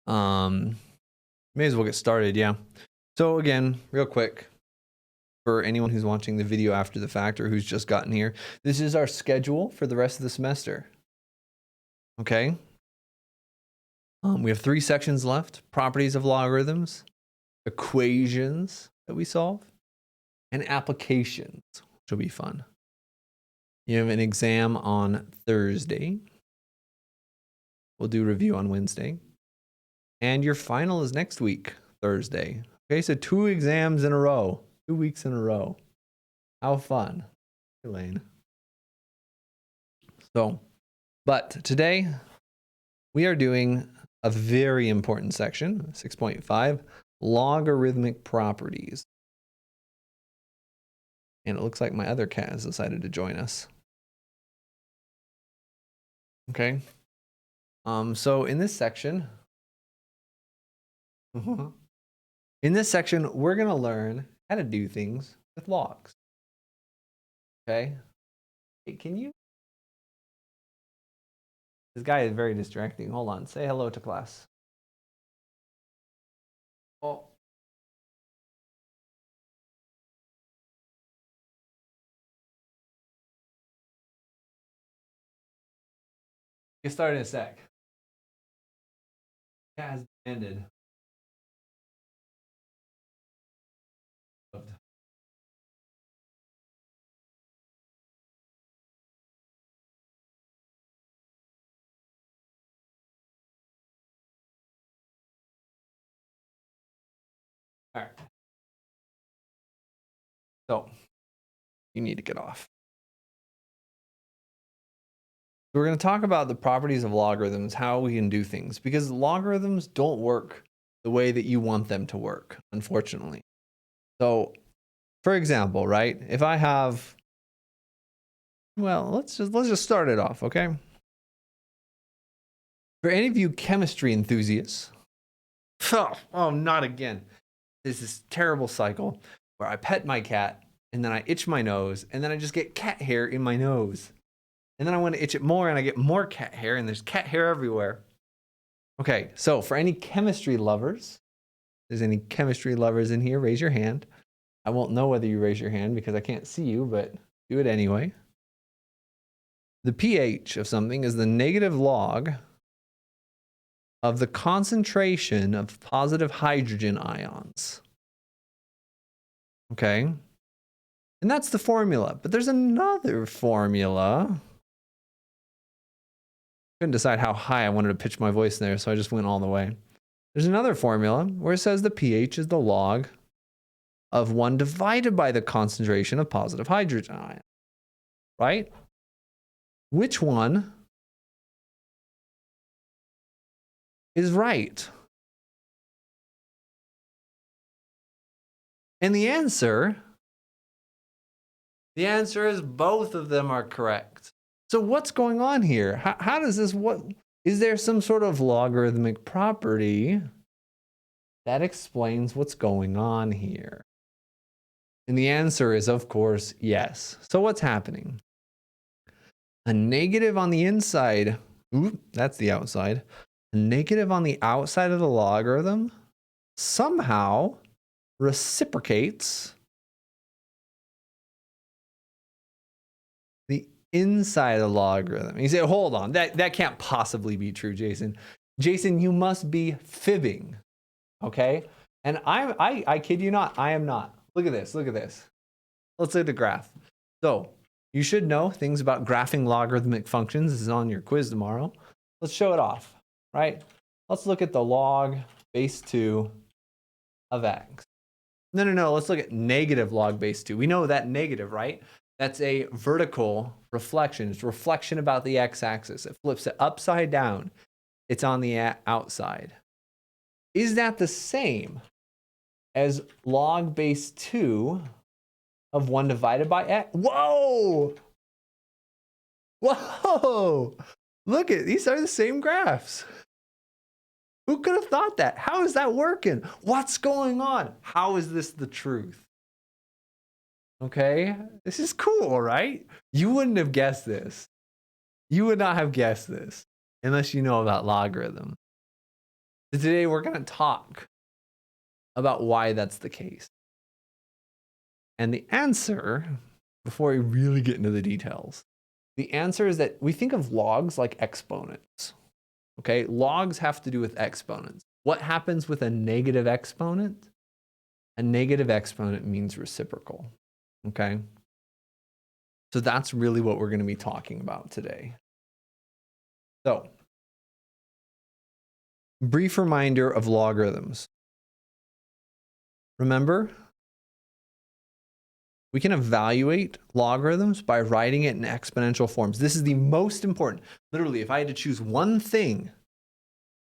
May as well get started, yeah. So again, real quick, for anyone who's watching the video after the fact or who's just gotten here, this is our schedule for the rest of the semester. Okay? We have 3 sections left: properties of logarithms, equations that we solve, and applications, which will be fun. You have an exam on Thursday. We'll do review on Wednesday. And your final is next week, Thursday. Okay, so 2 exams in a row, 2 weeks in a row. How fun, Elaine. So, but today we are doing a very important section, 6.5, logarithmic properties. And it looks like my other cat has decided to join us. Okay. So in this section, we're going to learn how to do things with logs. Okay. Hey, can you? This guy is very distracting. Hold on. Say hello to class. Oh. Get started in a sec. Cat has ended. All right. So you need to get off. We're going to talk about the properties of logarithms, how we can do things, because logarithms don't work the way that you want them to work, unfortunately. So, for example, right? If I have, well, let's just start it off, okay? For any of you chemistry enthusiasts, oh, not again. There's this terrible cycle where I pet my cat and then I itch my nose and then I just get cat hair in my nose. And then I want to itch it more and I get more cat hair and there's cat hair everywhere. Okay, so for any chemistry lovers, if there's any chemistry lovers in here, raise your hand. I won't know whether you raise your hand because I can't see you, but do it anyway. The pH of something is the negative log of the concentration of positive hydrogen ions. Okay? And that's the formula. But there's another formula. Couldn't decide how high I wanted to pitch my voice there, so I just went all the way. There's another formula where it says the pH is the log of 1 divided by the concentration of positive hydrogen ions. Right? Which one is right? And the answer is both of them are correct. So what's going on here? How does this, is there some sort of logarithmic property that explains what's going on here? And the answer is, of course, yes. So what's happening? A negative on the inside, that's the outside. A negative on the outside of the logarithm somehow reciprocates the inside of the logarithm. And you say, hold on, that can't possibly be true, Jason. Jason, you must be fibbing, okay? And I kid you not, I am not. Look at this, look at this. Let's look at the graph. So you should know things about graphing logarithmic functions. This is on your quiz tomorrow. Let's show it off, right? Let's look at the log base 2 of x. No, let's look at negative log base 2. We know that negative, right? That's a vertical reflection. It's reflection about the x-axis. It flips it upside down. It's on the outside. Is that the same as log base 2 of 1 divided by x? Whoa! Whoa! Look at, these are the same graphs. Who could have thought that? How is that working? What's going on? How is this the truth? Okay, this is cool, right? You wouldn't have guessed this. You would not have guessed this unless you know about logarithm. Today we're going to talk about why that's the case. And the answer, before we really get into the details, the answer is that we think of logs like exponents. Okay, logs have to do with exponents. What happens with a negative exponent? A negative exponent means reciprocal. Okay, so that's really what we're going to be talking about today. So, brief reminder of logarithms. Remember, we can evaluate logarithms by writing it in exponential forms. This is the most important. Literally, if I had to choose one thing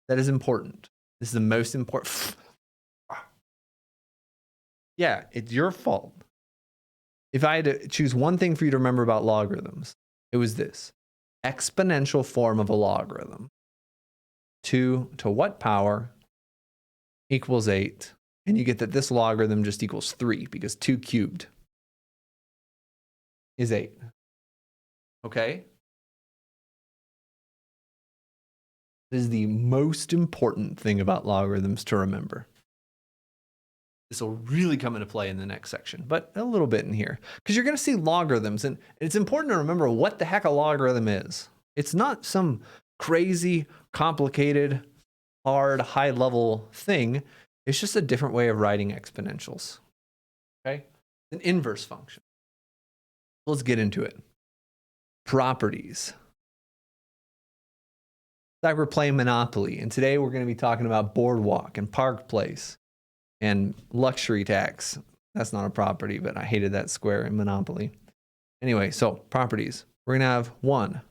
that is important, this is the most important. Yeah, it's your fault. If I had to choose one thing for you to remember about logarithms, it was this: exponential form of a logarithm. 2 to what power equals 8. And you get that this logarithm just equals 3 because 2 cubed is 8. Okay? This is the most important thing about logarithms to remember. This will really come into play in the next section, but a little bit in here, because you're going to see logarithms, and it's important to remember what the heck a logarithm is. It's not some crazy, complicated, hard, high-level thing. It's just a different way of writing exponentials. Okay? An inverse function. Let's get into it. Properties. It's like we're playing Monopoly, and today we're going to be talking about Boardwalk and Park Place and luxury tax. That's not a property, but I hated that square in Monopoly. Anyway, so properties. We're going to have 1,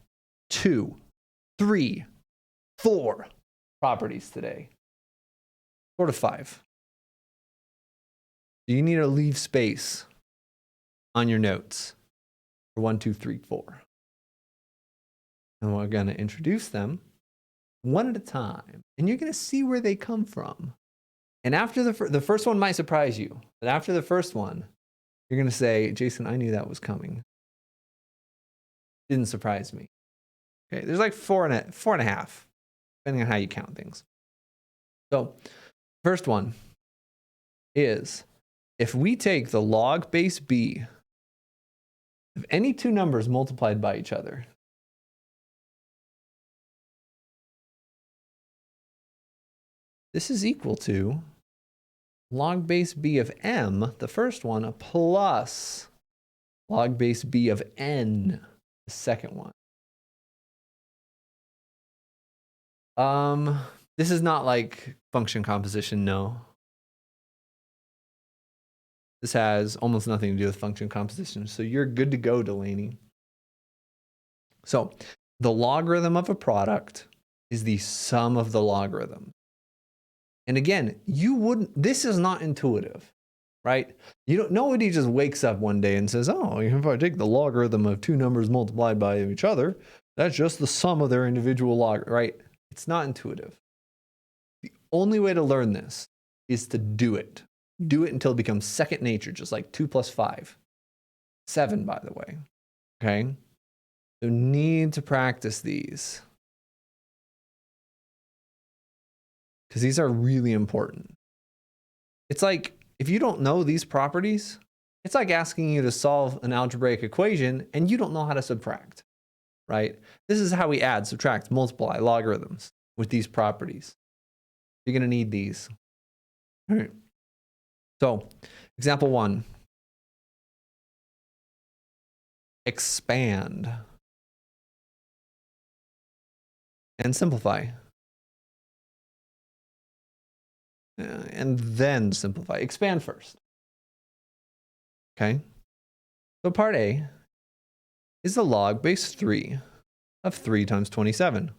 2, 3, 4 properties today. 4 to 5. You need to leave space on your notes for 1, 2, 3, 4. And we're going to introduce them one at a time. And you're going to see where they come from. And after the first one might surprise you. But after the first one, you're going to say, Jason, I knew that was coming. Didn't surprise me. Okay, there's like 4.5, depending on how you count things. So, first one is, if we take the log base b of any two numbers multiplied by each other, this is equal to log base b of m, the first one, plus log base b of n, the second one. This is not like function composition, no. This has almost nothing to do with function composition, so you're good to go, Delaney. So the logarithm of a product is the sum of the logarithms. And again, this is not intuitive, right? Nobody just wakes up one day and says, oh, if I take the logarithm of two numbers multiplied by each other, that's just the sum of their individual log, right? It's not intuitive. The only way to learn this is to do it. Do it until it becomes second nature, just like 2 plus 5. 7, by the way. Okay? So need to practice these, because these are really important. It's like, if you don't know these properties, it's like asking you to solve an algebraic equation and you don't know how to subtract, right? This is how we add, subtract, multiply logarithms with these properties. You're going to need these. All right. So, example 1. Expand and simplify. And then simplify. Expand first. Okay? So part A is the log base 3 of 3 times 27.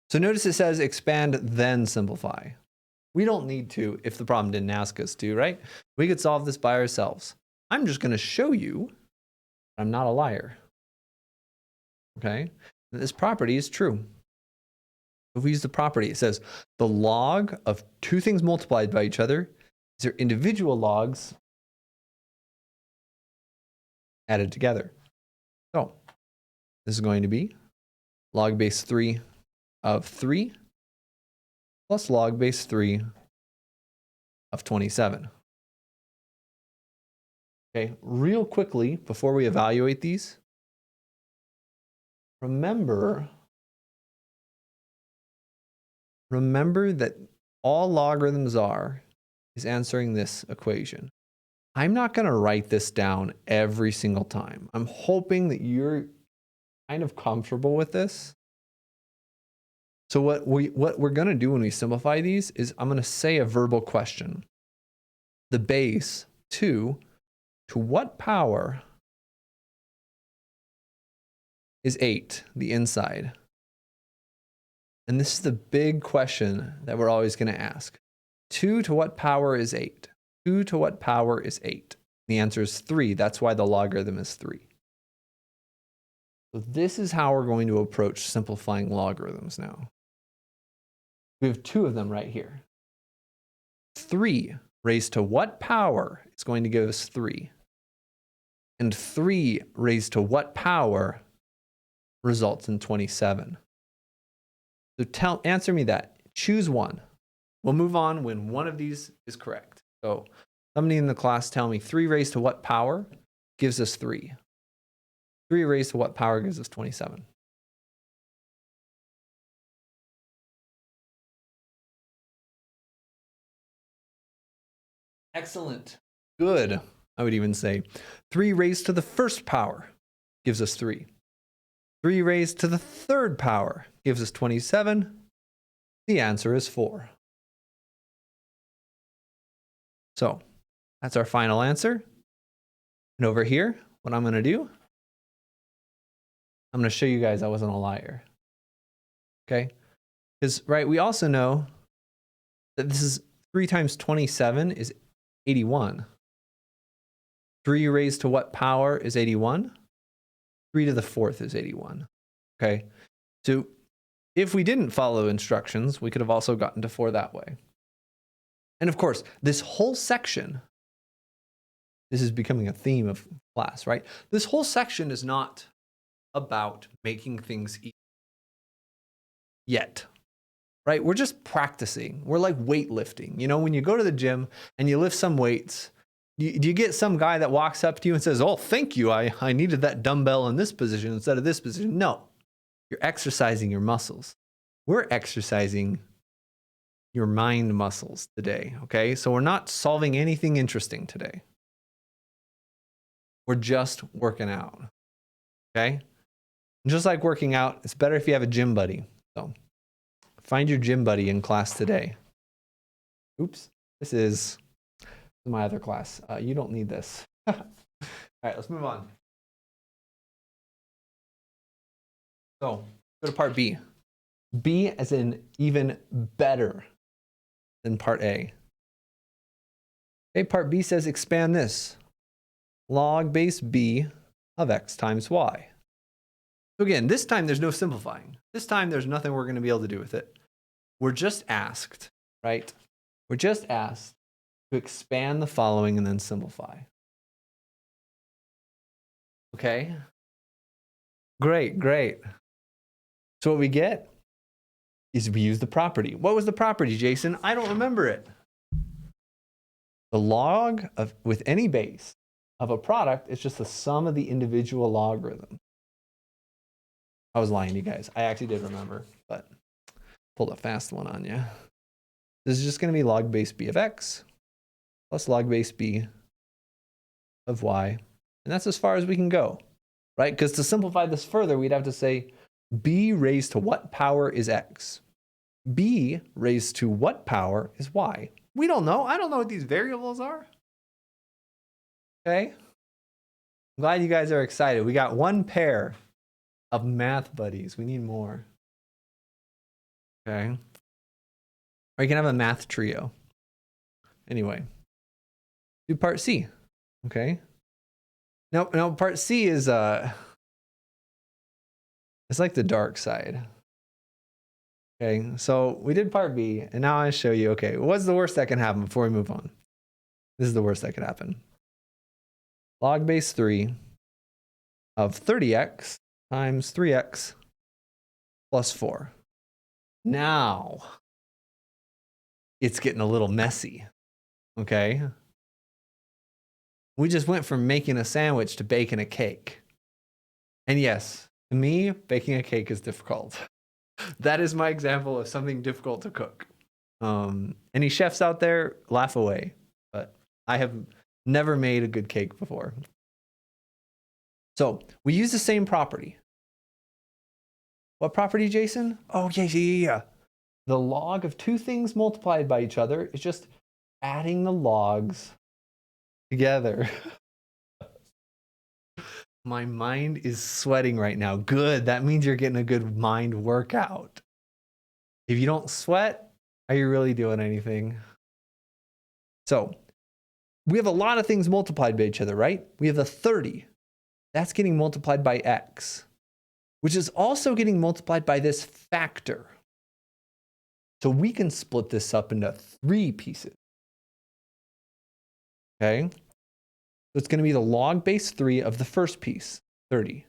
So notice it says expand, then simplify. We don't need to if the problem didn't ask us to, right? We could solve this by ourselves. I'm just going to show you I'm not a liar. Okay? This property is true. If we use the property, it says the log of two things multiplied by each other is their individual logs added together. So this is going to be log base 3 of 3 plus log base 3 of 27. Okay, real quickly, before we evaluate these, remember that all logarithms is answering this equation. I'm not going to write this down every single time. I'm hoping that you're kind of comfortable with this. So what we're going to do when we simplify these is I'm going to say a verbal question. The base 2 to what power is 8, the inside? And this is the big question that we're always going to ask. 2 to what power is 8? 2 to what power is 8? The answer is 3. That's why the logarithm is 3. So this is how we're going to approach simplifying logarithms now. We have 2 of them right here. 3 raised to what power is going to give us 3? And 3 raised to what power results in 27? So answer me that. Choose one. We'll move on when one of these is correct. So somebody in the class tell me 3 raised to what power gives us 3? 3 raised to what power gives us 27? Excellent. Good. I would even say 3 raised to the first power gives us 3. 3 raised to the third power gives us 27. The answer is 4. So that's our final answer. And over here, what I'm going to do, I'm going to show you guys I wasn't a liar. Okay? Because, right, we also know that this is 3 times 27 is 81. 3 raised to what power is 81? 3 to the 4th is 81. Okay? So if we didn't follow instructions, we could have also gotten to 4 that way. And of course, this whole section, this is becoming a theme of class, right? This whole section is not about making things easy yet, right? We're just practicing. We're like weightlifting. You know, when you go to the gym and you lift some weights, do you get some guy that walks up to you and says, oh, thank you. I needed that dumbbell in this position instead of this position. No, you're exercising your muscles. We're exercising your mind muscles today, okay? So we're not solving anything interesting today. We're just working out, okay? And just like working out, it's better if you have a gym buddy. So find your gym buddy in class today. Oops, this is my other class. You don't need this. All right, let's move on. So go to part B. B as in even better than part A. Okay, part B says expand this. Log base B of x times y. So again, this time there's no simplifying. This time there's nothing we're going to be able to do with it. We're just asked, right? We're just asked to expand the following and then simplify. Okay? Great, great. So what we get is we use the property. What was the property, Jason? I don't remember it. The log of with any base of a product is just the sum of the individual logarithms. I was lying to you guys. I actually did remember, but pulled a fast one on you. This is just going to be log base b of x plus log base b of y. And that's as far as we can go, right? Because to simplify this further, we'd have to say b raised to what power is x? B raised to what power is y? We don't know. I don't know what these variables are. Okay? I'm glad you guys are excited. We got one pair of math buddies. We need more. Okay? Or you can have a math trio. Anyway, do part C. Okay? Now part C is it's like the dark side. Okay, so we did part B, and now I show you, okay, what's the worst that can happen before we move on? This is the worst that could happen. Log base 3 of 30x times 3x plus 4. Now, it's getting a little messy, okay? We just went from making a sandwich to baking a cake. And yes, to me, baking a cake is difficult. That is my example of something difficult to cook. Any chefs out there, laugh away. But I have never made a good cake before. So we use the same property. What property, Jason? Oh, yeah. The log of two things multiplied by each other is just adding the logs together. My mind is sweating right now. Good. That means you're getting a good mind workout. If you don't sweat, are you really doing anything? So we have a lot of things multiplied by each other, right? We have a 30. That's getting multiplied by x, which is also getting multiplied by this factor. So we can split this up into 3 pieces. Okay? So it's going to be the log base 3 of the first piece, 30,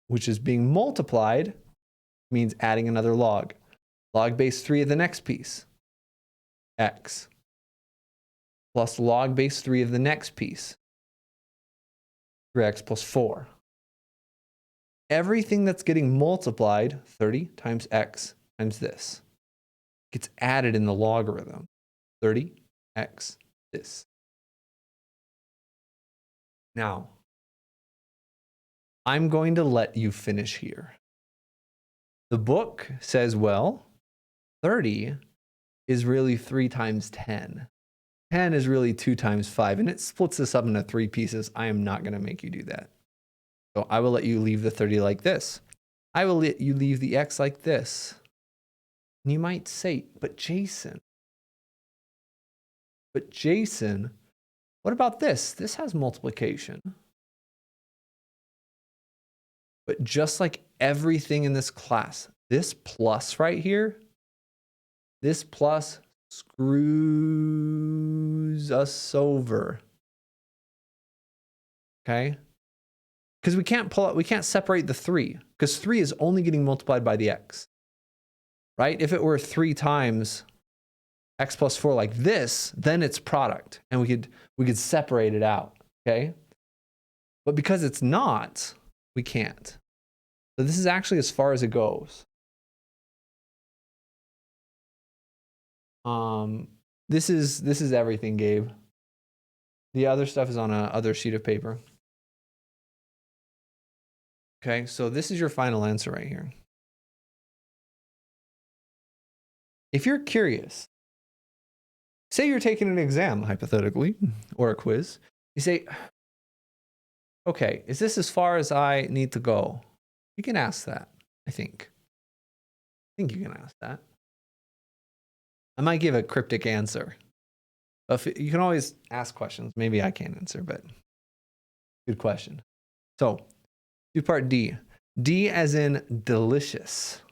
which is being multiplied, means adding another log. Log base 3 of the next piece, x, plus log base 3 of the next piece, 3x plus 4. Everything that's getting multiplied, 30 times x times this, gets added in the logarithm, 30x this. Now, I'm going to let you finish here. The book says, well, 30 is really 3 times 10. 10 is really 2 times 5, and it splits this up into 3 pieces. I am not going to make you do that. So I will let you leave the 30 like this. I will let you leave the x like this. And you might say, but Jason, what about this? This has multiplication. But just like everything in this class, this plus right here, this plus screws us over. Okay? Because we can't separate the 3, because 3 is only getting multiplied by the x. Right? If it were 3 times x plus 4 like this, then it's product, and we could separate it out. Okay? But because it's not, we can't. So this is actually as far as it goes. This is everything, Gabe. The other stuff is on a other sheet of paper. Okay, so this is your final answer right here. If you're curious, say you're taking an exam, hypothetically, or a quiz, you say, okay, is this as far as I need to go? You can ask that, I think. I think you can ask that. I might give a cryptic answer. You can always ask questions. Maybe I can't answer, but good question. So, do part D. D as in delicious.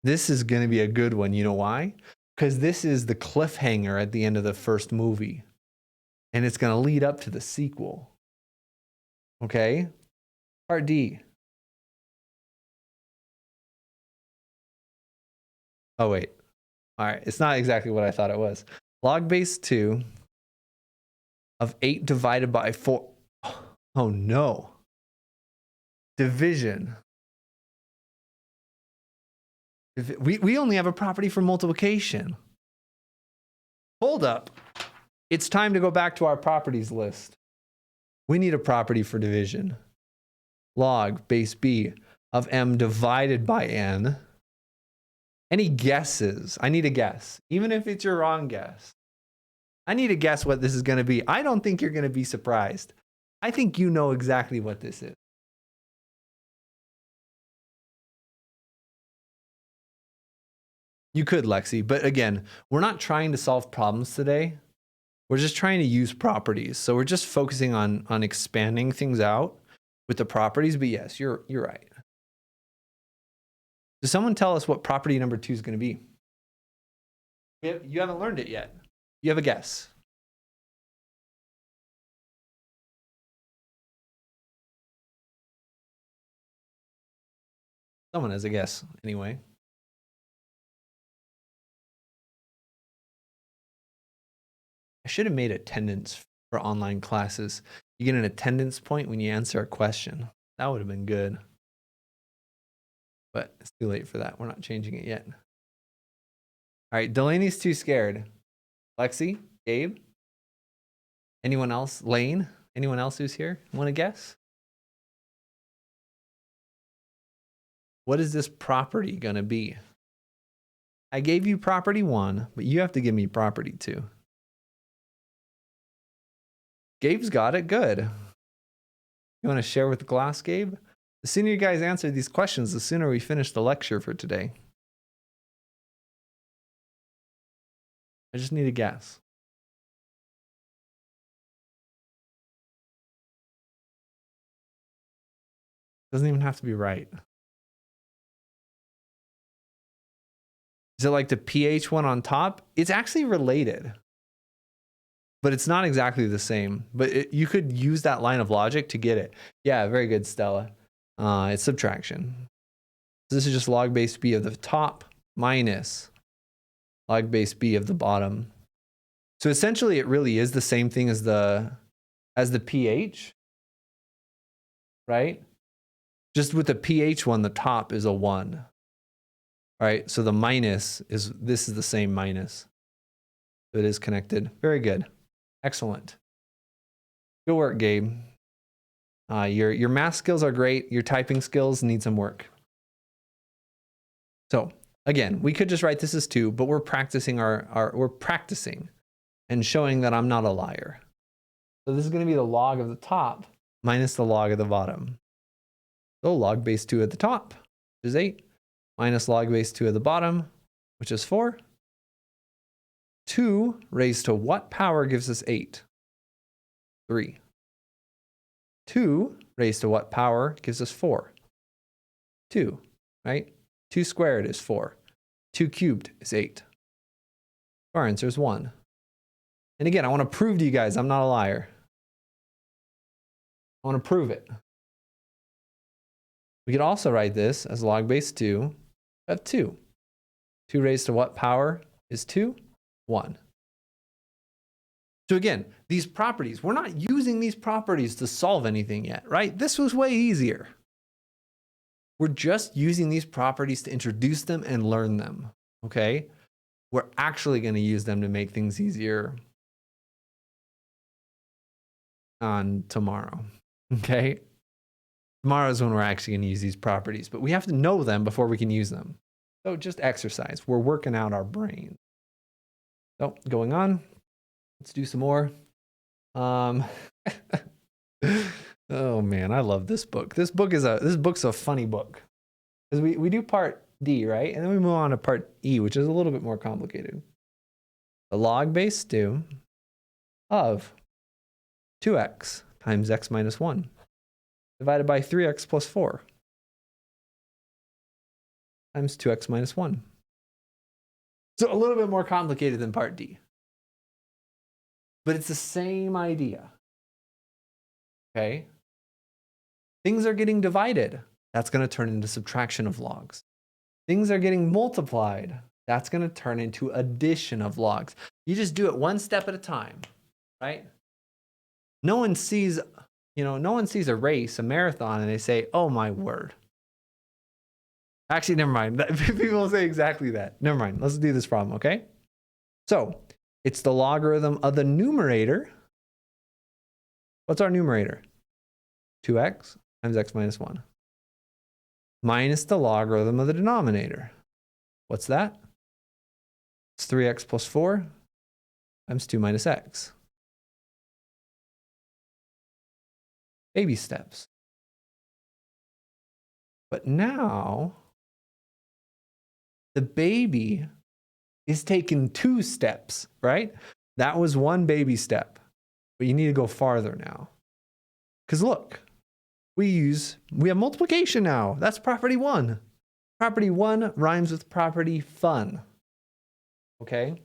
This is going to be a good one. You know why? Because this is the cliffhanger at the end of the first movie. And it's going to lead up to the sequel. Okay? Part D. Oh, wait. All right. It's not exactly what I thought it was. Log base 2 of 8 divided by 4. Oh, no. Division. We only have a property for multiplication. Hold up. It's time to go back to our properties list. We need a property for division. Log base b of m divided by n. Any guesses? I need a guess. Even if it's your wrong guess. I need to guess what this is going to be. I don't think you're going to be surprised. I think you know exactly what this is. You could, Lexi, but again, we're not trying to solve problems today. We're just trying to use properties. So we're just focusing on expanding things out with the properties. But yes, you're right. Does someone tell us what property number 2 is going to be? You haven't learned it yet. You have a guess. Someone has a guess anyway. I should have made attendance for online classes. You get an attendance point when you answer a question. That would have been good. But it's too late for that. We're not changing it yet. All right, Delaney's too scared. Lexi, Gabe, anyone else? Lane, anyone else who's here? Want to guess? What is this property going to be? I gave you property 1, but you have to give me property 2. Gabe's got it. Good. You want to share with the class, Gabe? The sooner you guys answer these questions, the sooner we finish the lecture for today. I just need a guess. Doesn't even have to be right. Is it like the pH one on top? It's actually related, but it's not exactly the same. But you could use that line of logic to get it. Yeah, very good, Stella. It's subtraction. So this is just log base b of the top minus log base b of the bottom. So essentially, it really is the same thing as the pH, right? Just with the pH one, the top is a 1. All right, so the minus is, this is the same minus. So it is connected. Very good. Excellent. Good work, Gabe. Your math skills are great. Your typing skills need some work. So again, we could just write this as 2, but we're practicing we're practicing and showing that I'm not a liar. So this is going to be the log of the top minus the log of the bottom. So log base 2 at the top, which is 8, minus log base 2 at the bottom, which is 4. 2 raised to what power gives us 8? 3. 2 raised to what power gives us 4? 2, right? 2 squared is 4. 2 cubed is 8. Our answer is 1. And again, I want to prove to you guys I'm not a liar. I want to prove it. We could also write this as log base 2 of 2. 2 raised to what power is 2? 1. So again, these properties, we're not using these properties to solve anything yet, right? This was way easier. We're just using these properties to introduce them and learn them, okay? We're actually going to use them to make things easier on tomorrow, okay? Tomorrow is when we're actually going to use these properties, but we have to know them before we can use them. So just exercise. We're working out our brain. So going on, let's do some more. Oh man, I love this book. This book's a funny book because we do part D, right? And then we move on to part E, which is a little bit more complicated. The log base 2 of 2x times x minus 1 divided by 3x plus 4 times 2x minus 1. So a little bit more complicated than part D. But it's the same idea. Okay? Things are getting divided. That's going to turn into subtraction of logs. Things are getting multiplied. That's going to turn into addition of logs. You just do it one step at a time, right? No one sees a race, a marathon, and they say, "Oh my word." Actually, never mind. People say exactly that. Never mind. Let's do this problem, okay? So it's the logarithm of the numerator. What's our numerator? 2x times x minus 1. Minus the logarithm of the denominator. What's that? It's 3x plus 4 times 2 minus x. Baby steps. But now, the baby is taking 2 steps, right? That was one baby step, but you need to go farther now. Because look, we have multiplication now. That's property 1. Property 1 rhymes with property fun. Okay?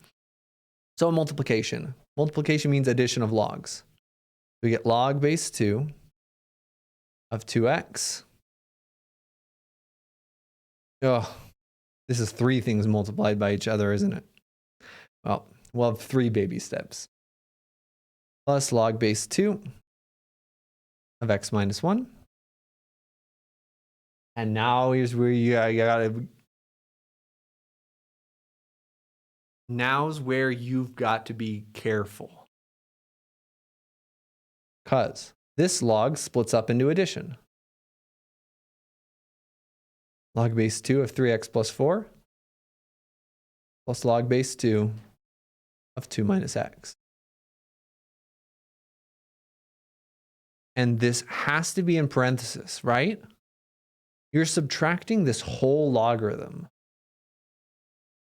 So multiplication. Multiplication means addition of logs. We get log base 2 of 2x. Oh, this is 3 things multiplied by each other, isn't it? Well, we'll have 3 baby steps. plus log base 2 of x minus 1. And now here's where you gotta. Now's where you've got to be careful. Because this log splits up into addition. Log base 2 of 3x plus 4 plus log base 2 of 2 minus x. And this has to be in parentheses, right? You're subtracting this whole logarithm.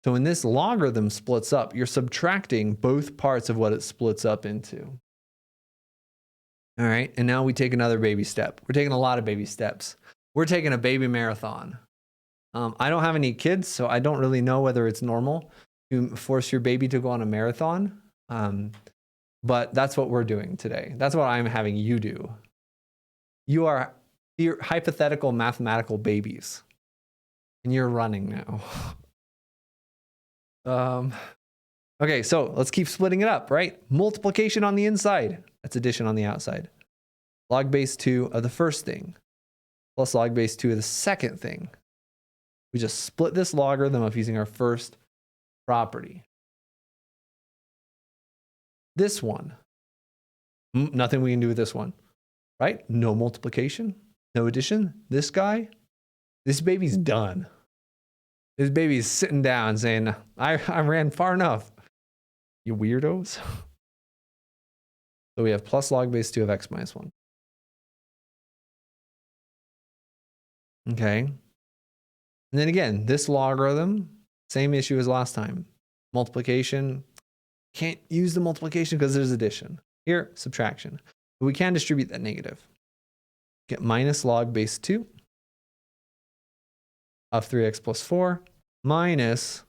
So when this logarithm splits up, you're subtracting both parts of what it splits up into. All right, and now we take another baby step. We're taking a lot of baby steps. We're taking a baby marathon. I don't have any kids, so I don't really know whether it's normal to force your baby to go on a marathon. But that's what we're doing today. That's what I'm having you do. You're hypothetical mathematical babies, and you're running now. Okay, so let's keep splitting it up, right? Multiplication on the inside. That's addition on the outside. Log base 2 of the first thing plus log base 2 of the second thing. We just split this logarithm up using our first property. This one, nothing we can do with this one, right? No multiplication, no addition. This guy, this baby's done. This baby's sitting down saying, I ran far enough. You weirdos. So we have plus log base 2 of x minus 1. Okay. And then again, this logarithm, same issue as last time. Multiplication, can't use the multiplication because there's addition. Here, subtraction. But we can distribute that negative. Get minus log base 2 of 3x plus 4 minus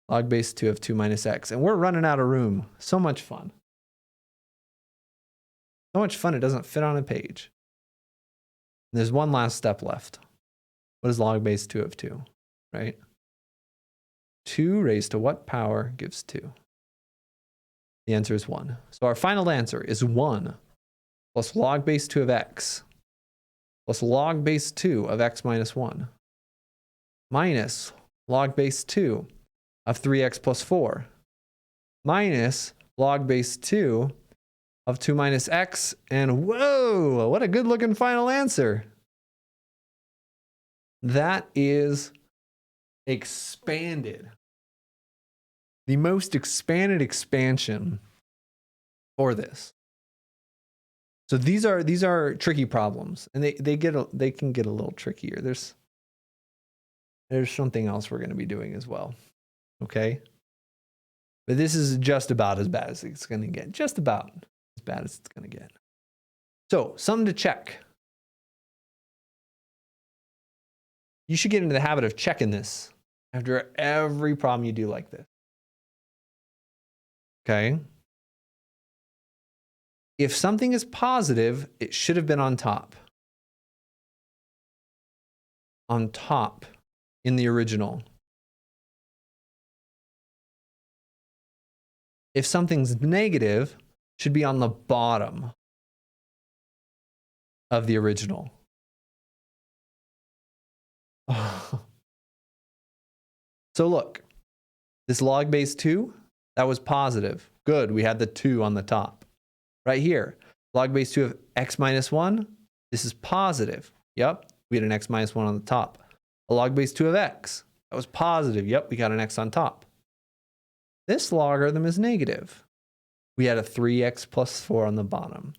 log base 2 of 2 minus x. And we're running out of room. So much fun. So much fun it doesn't fit on a page. And there's one last step left. What is log base 2 of 2, right? 2 raised to what power gives 2? The answer is 1. So our final answer is 1 plus log base 2 of x plus log base 2 of x minus 1 minus log base 2 of 3x plus 4 minus log base 2 of 2 minus x. And whoa, what a good looking final answer. That is expanded. The most expanded expansion for this. So these are tricky problems, and they can get a little trickier. There's something else we're going to be doing as well. Okay? But this is just about as bad as it's going to get. Just about as bad as it's going to get. So, something to check. You should get into the habit of checking this after every problem you do like this. Okay? If something is positive, it should have been on top. On top in the original. If something's negative, it should be on the bottom of the original. So look, this log base 2, that was positive. Good, we had the 2 on the top. Right here, log base 2 of x minus 1, this is positive. Yep, we had an x minus 1 on the top. A log base 2 of x, that was positive. Yep, we got an x on top. This logarithm is negative. We had a 3x plus 4 on the bottom.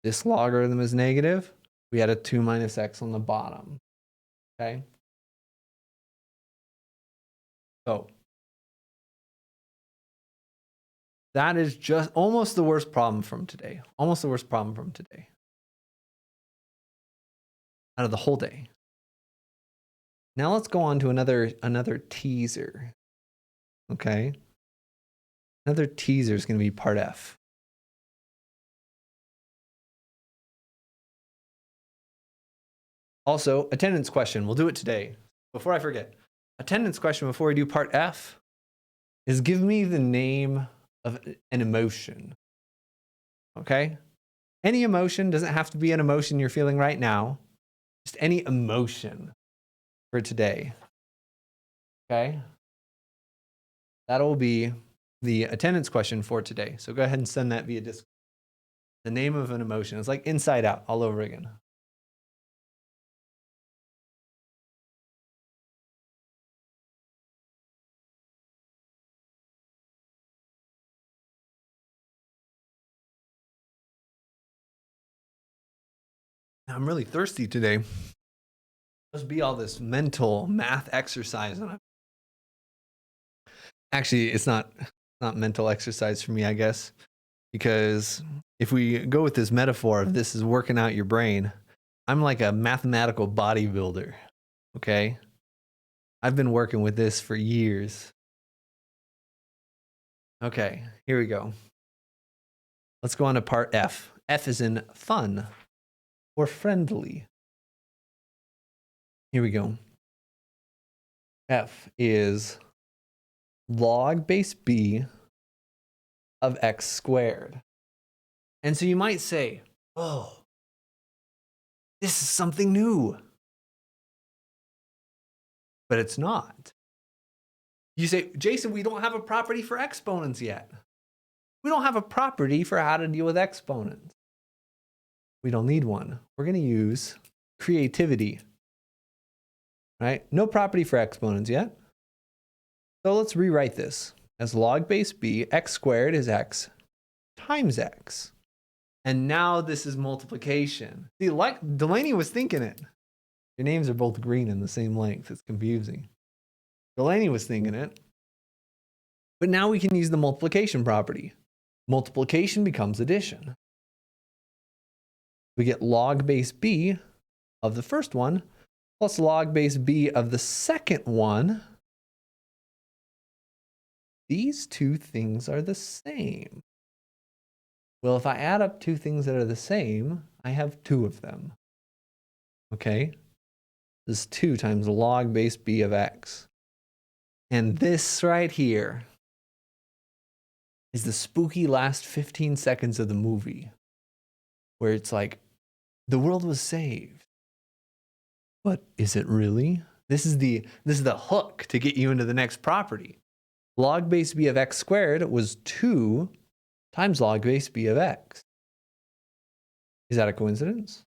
This logarithm is negative. We had a 2 minus x on the bottom. Okay? So that is just almost the worst problem from today. Almost the worst problem from today. Out of the whole day. Now let's go on to another teaser. Okay? Another teaser is going to be part F. Also, attendance question. We'll do it today. Before I forget, attendance question before we do part F is give me the name of an emotion. okay? Any emotion, doesn't have to be an emotion you're feeling right now, just any emotion for today, okay? That'll be the attendance question for today. So go ahead and send that via Discord. The name of an emotion. It's like Inside Out all over again. I'm really thirsty today. Must be all this mental math exercise. Actually, it's not mental exercise for me, I guess, because if we go with this metaphor of this is working out your brain, I'm like a mathematical bodybuilder, okay? I've been working with this for years. Okay, here we go. Let's go on to part F. F is in fun or friendly. Here we go. F is log base b of x squared. And so you might say, oh, this is something new. But it's not. You say, Jason, we don't have a property for exponents yet. We don't have a property for how to deal with exponents. We don't need one. We're going to use creativity. Right? No property for exponents yet. So let's rewrite this as log base b, x squared is x times x. And now this is multiplication. See, like Delaney was thinking it. Your names are both green in the same length. It's confusing. Delaney was thinking it. But now we can use the multiplication property. Multiplication becomes addition. We get log base b of the first one plus log base b of the second one. These two things are the same. Well, if I add up two things that are the same, I have two of them. Okay? This is 2 times log base b of x. And this right here is the spooky last 15 seconds of the movie where it's like, the world was saved. But is it really? This is the hook to get you into the next property. Log base b of x squared was 2 times log base b of x. Is that a coincidence?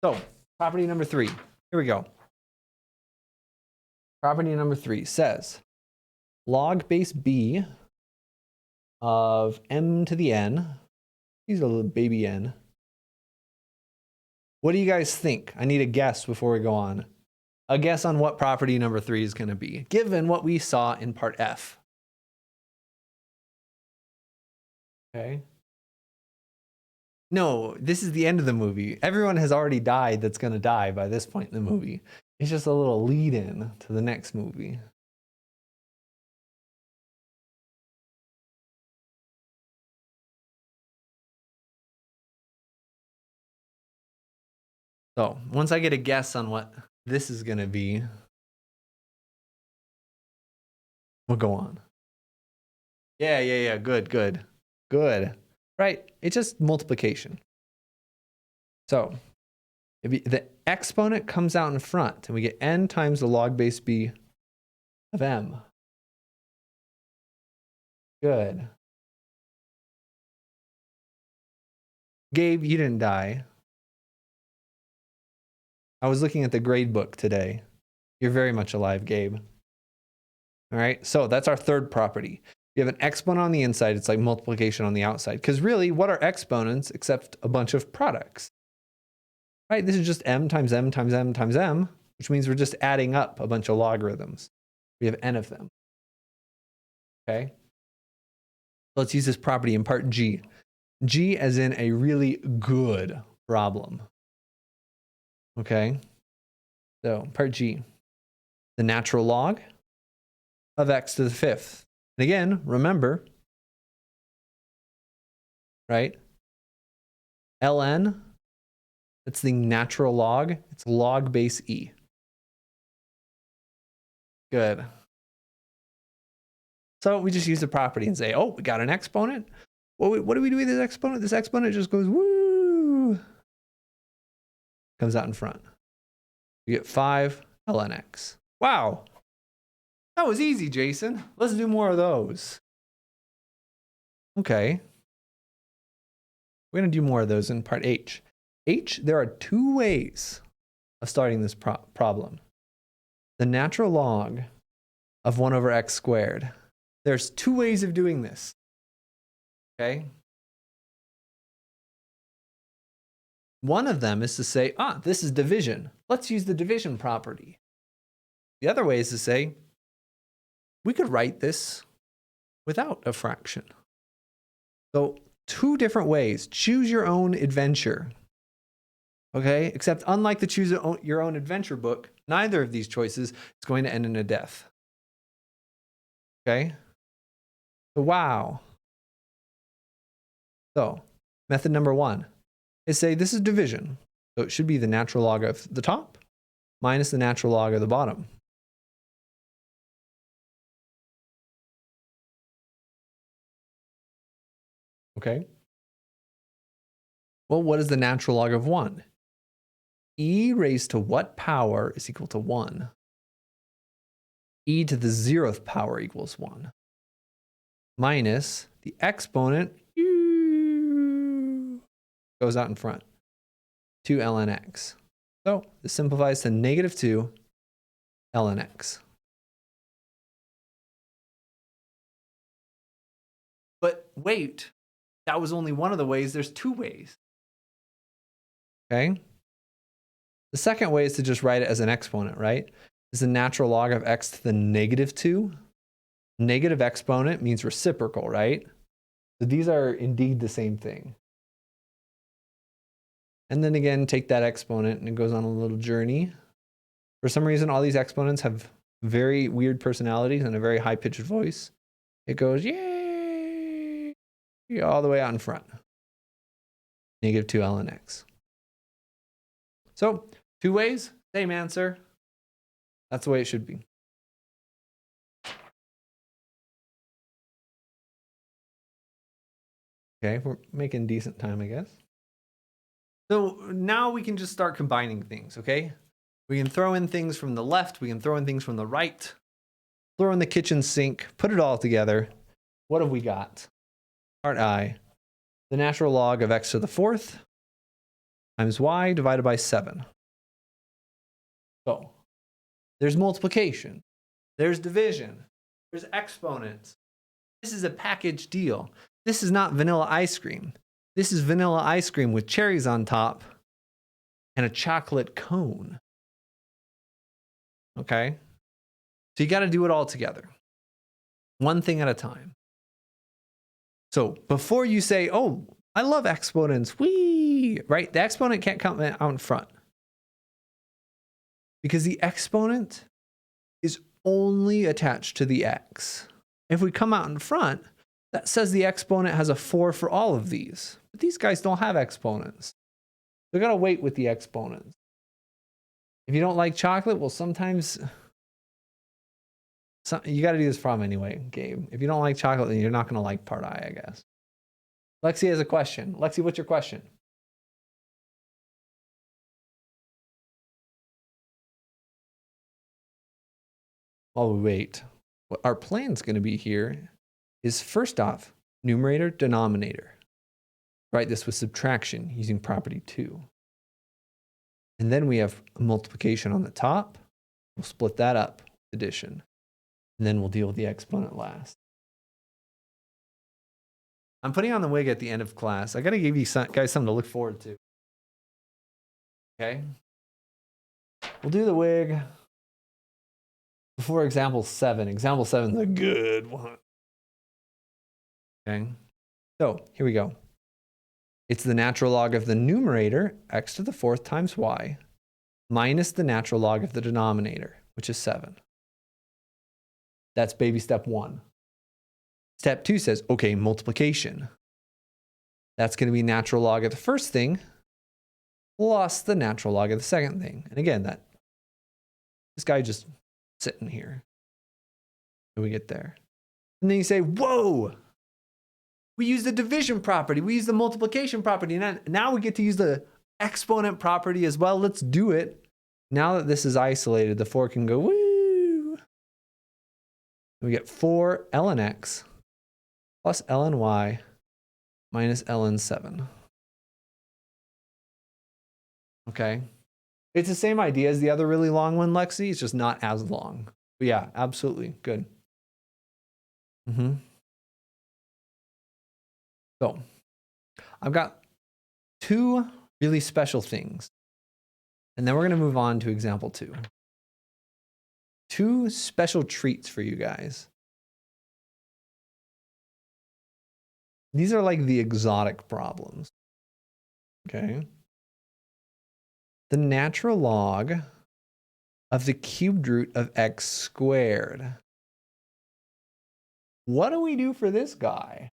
So, property number 3. Here we go. Property number 3 says log base b of m to the n. He's a little baby n. What do you guys think? I need a guess before we go on. A guess on what property number 3 is going to be, given what we saw in part F. Okay. No, this is the end of the movie. Everyone has already died that's going to die by this point in the movie. It's just a little lead-in to the next movie. So once I get a guess on what this is going to be, we'll go on. Yeah. Good. Right. It's just multiplication. So if the exponent comes out in front and we get n times the log base b of m. Good. Gabe, you didn't die. I was looking at the grade book today. You're very much alive, Gabe. All right, so that's our third property. You have an exponent on the inside, it's like multiplication on the outside. Because really, what are exponents except a bunch of products? Right, this is just m times m times m times m, which means we're just adding up a bunch of logarithms. We have n of them. Okay? Let's use this property in part G. G as in a really good problem. Okay? So, part G. The natural log of x to the fifth. And again, remember, right? ln, that's the natural log. It's log base e. Good. So we just use the property and say, oh, we got an exponent. what do we do with this exponent? This exponent just goes woo. Comes out in front. We get 5 ln x. Wow. That was easy, Jason. Let's do more of those. Okay. We're going to do more of those in part H. There are 2 ways of starting this problem. The natural log of 1 over x squared. There's 2 ways of doing this. Okay? One of them is to say, this is division. Let's use the division property. The other way is to say, we could write this without a fraction. So 2 different ways. Choose your own adventure. Okay? Except unlike the choose your own adventure book, neither of these choices is going to end in a death. Okay? So wow. So method number 1 is say this is division. So it should be the natural log of the top minus the natural log of the bottom. Okay. Well, what is the natural log of 1? E raised to what power is equal to 1? E to the 0th power equals 1. Minus the exponent goes out in front. 2 ln x. So this simplifies to negative 2 ln x. But wait, that was only one of the ways. There's 2 ways. Okay? The second way is to just write it as an exponent, right? Is the natural log of x to the negative 2. Negative exponent means reciprocal, right? So these are indeed the same thing. And then again, take that exponent and it goes on a little journey. For some reason, all these exponents have very weird personalities and a very high-pitched voice. It goes, yay, all the way out in front. Negative 2 ln x. So 2 ways, same answer. That's the way it should be. Okay, we're making decent time, I guess. So now we can just start combining things, okay? We can throw in things from the left. We can throw in things from the right. Throw in the kitchen sink. Put it all together. What have we got? Part I. The natural log of x to the 4th times y divided by 7. So there's multiplication. There's division. There's exponents. This is a package deal. This is not vanilla ice cream. This is vanilla ice cream with cherries on top and a chocolate cone. Okay? So you got to do it all together. One thing at a time. So before you say, oh, I love exponents, whee, right? The exponent can't come out in front. Because the exponent is only attached to the x. If we come out in front, that says the exponent has a 4 for all of these. But these guys don't have exponents. They're going to wait with the exponents. If you don't like chocolate, well, sometimes you got to do this problem anyway, Gabe. If you don't like chocolate, then you're not going to like part I guess. Lexi has a question. Lexi, what's your question? While we wait, what our plan's going to be here is first off, numerator, denominator. Write this with subtraction using property 2. And then we have multiplication on the top. We'll split that up, addition. And then we'll deal with the exponent last. I'm putting on the wig at the end of class. I got to give you guys something to look forward to. Okay? We'll do the wig before example 7. Example 7 is a good one. Okay? So here we go. It's the natural log of the numerator, x to the 4th times y, minus the natural log of the denominator, which is 7. That's baby step 1. Step 2 says, okay, multiplication. That's going to be natural log of the first thing plus the natural log of the second thing. And again, this guy just sitting here. And we get there. And then you say, whoa, We use the division property. We use the multiplication property. And now we get to use the exponent property as well. Let's do it. Now that this is isolated, the 4 can go, woo. We get 4 ln x plus ln y minus ln 7. Okay. It's the same idea as the other really long one, Lexi. It's just not as long. But yeah, absolutely. Good. So I've got 2 really special things. And then we're going to move on to example 2. 2 special treats for you guys. These are like the exotic problems. Okay. The natural log of the cubed root of x squared. What do we do for this guy?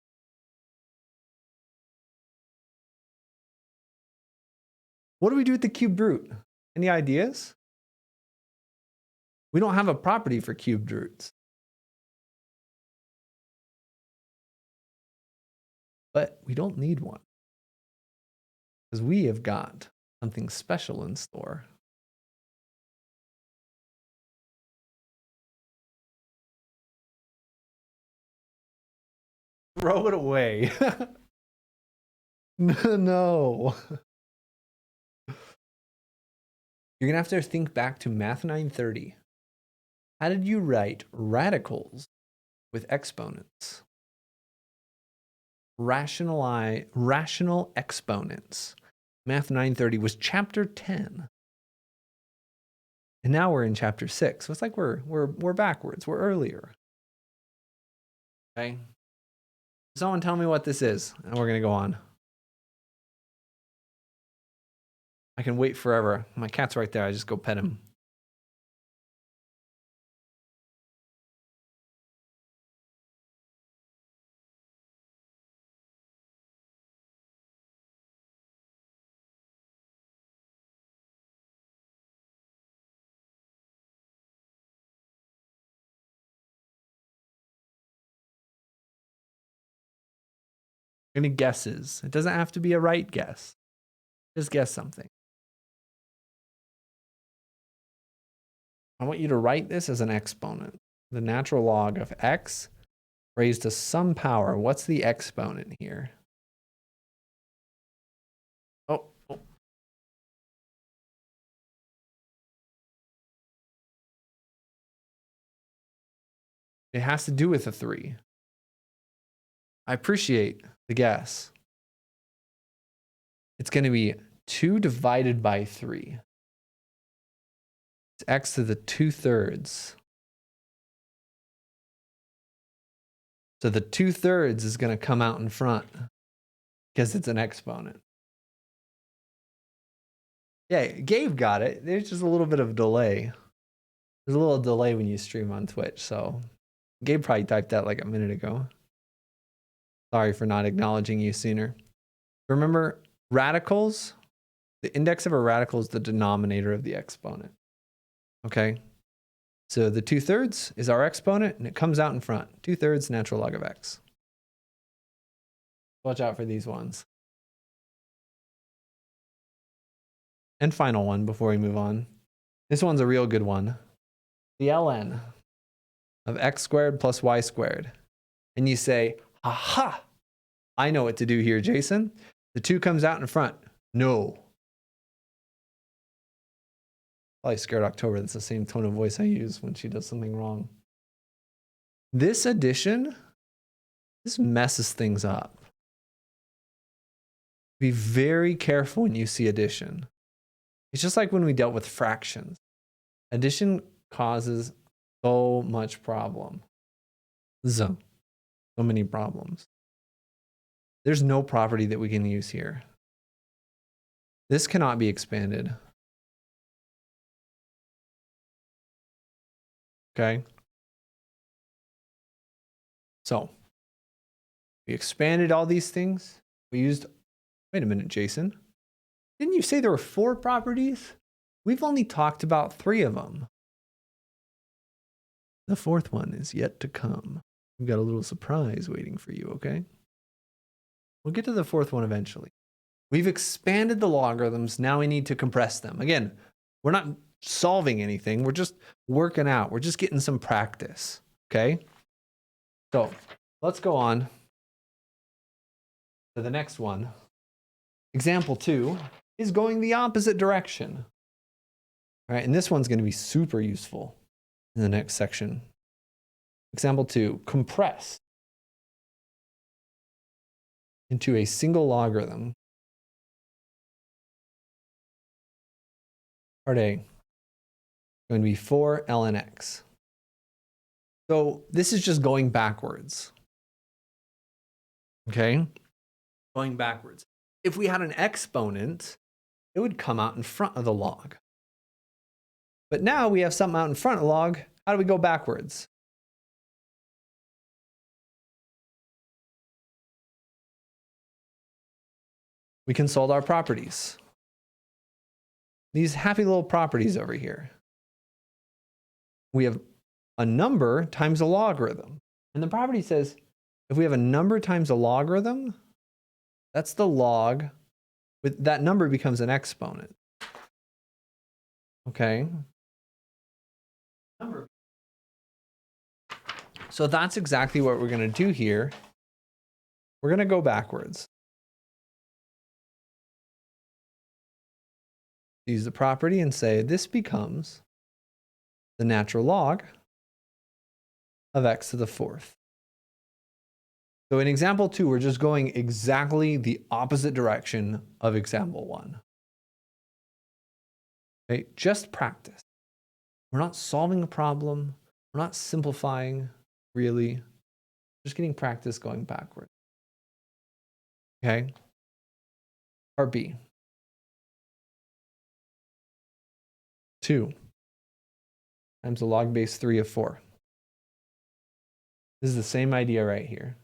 What do we do with the cubed root? Any ideas? We don't have a property for cubed roots. But we don't need one. Because we have got something special in store. Throw it away. No. You're going to have to think back to Math 930. How did you write radicals with exponents? Rational exponents. Math 930 was chapter 10. And now we're in chapter 6. So it's like we're backwards. We're earlier. Okay. Someone tell me what this is, and we're going to go on. I can wait forever. My cat's right there. I just go pet him. Any guesses? It doesn't have to be a right guess. Just guess something. I want you to write this as an exponent. The natural log of x raised to some power. What's the exponent here? Oh. It has to do with a 3. I appreciate the guess. It's going to be 2 divided by 3. It's x to the 2/3. So the 2/3 is going to come out in front because it's an exponent. Yeah, Gabe got it. There's just a little bit of delay. There's a little delay when you stream on Twitch. So Gabe probably typed that like a minute ago. Sorry for not acknowledging you sooner. Remember, radicals, the index of a radical is the denominator of the exponent. Okay? So the 2/3 is our exponent, and it comes out in front. 2/3 natural log of x. Watch out for these ones. And final one before we move on. This one's a real good one. The ln of x squared plus y squared. And you say, aha, I know what to do here, Jason. The 2 comes out in front. No. Probably scared October. That's the same tone of voice I use when she does something wrong. This addition, this messes things up. Be very careful when you see addition. It's just like when we dealt with fractions. Addition causes so much problem. So many problems. There's no property that we can use here. This cannot be expanded. Okay. So we expanded all these things. We used, wait a minute, Jason. Didn't you say there were 4 properties? We've only talked about 3 of them. The 4th one is yet to come. We've got a little surprise waiting for you, okay? We'll get to the fourth one eventually. We've expanded the logarithms. Now we need to compress them. Again, we're not solving anything. We're just working out. We're just getting some practice. Okay? So let's go on to the next one. Example 2 is going the opposite direction. All right, and this one's going to be super useful in the next section. Example 2, compress into a single logarithm. Part A, going to be 4 ln x. So this is just going backwards. Okay? Going backwards. If we had an exponent, it would come out in front of the log. But now we have something out in front of the log. How do we go backwards? We consult our properties. These happy little properties over here. We have a number times a logarithm. And the property says, if we have a number times a logarithm, that's the log. With that number becomes an exponent. Okay? So that's exactly what we're going to do here. We're going to go backwards. Use the property and say this becomes the natural log of x to the 4th. So in example 2, we're just going exactly the opposite direction of example 1. Okay, just practice. We're not solving a problem. We're not simplifying, really. Just getting practice going backward. Okay? Part B. 2 times the log base 3 of 4. This is the same idea right here.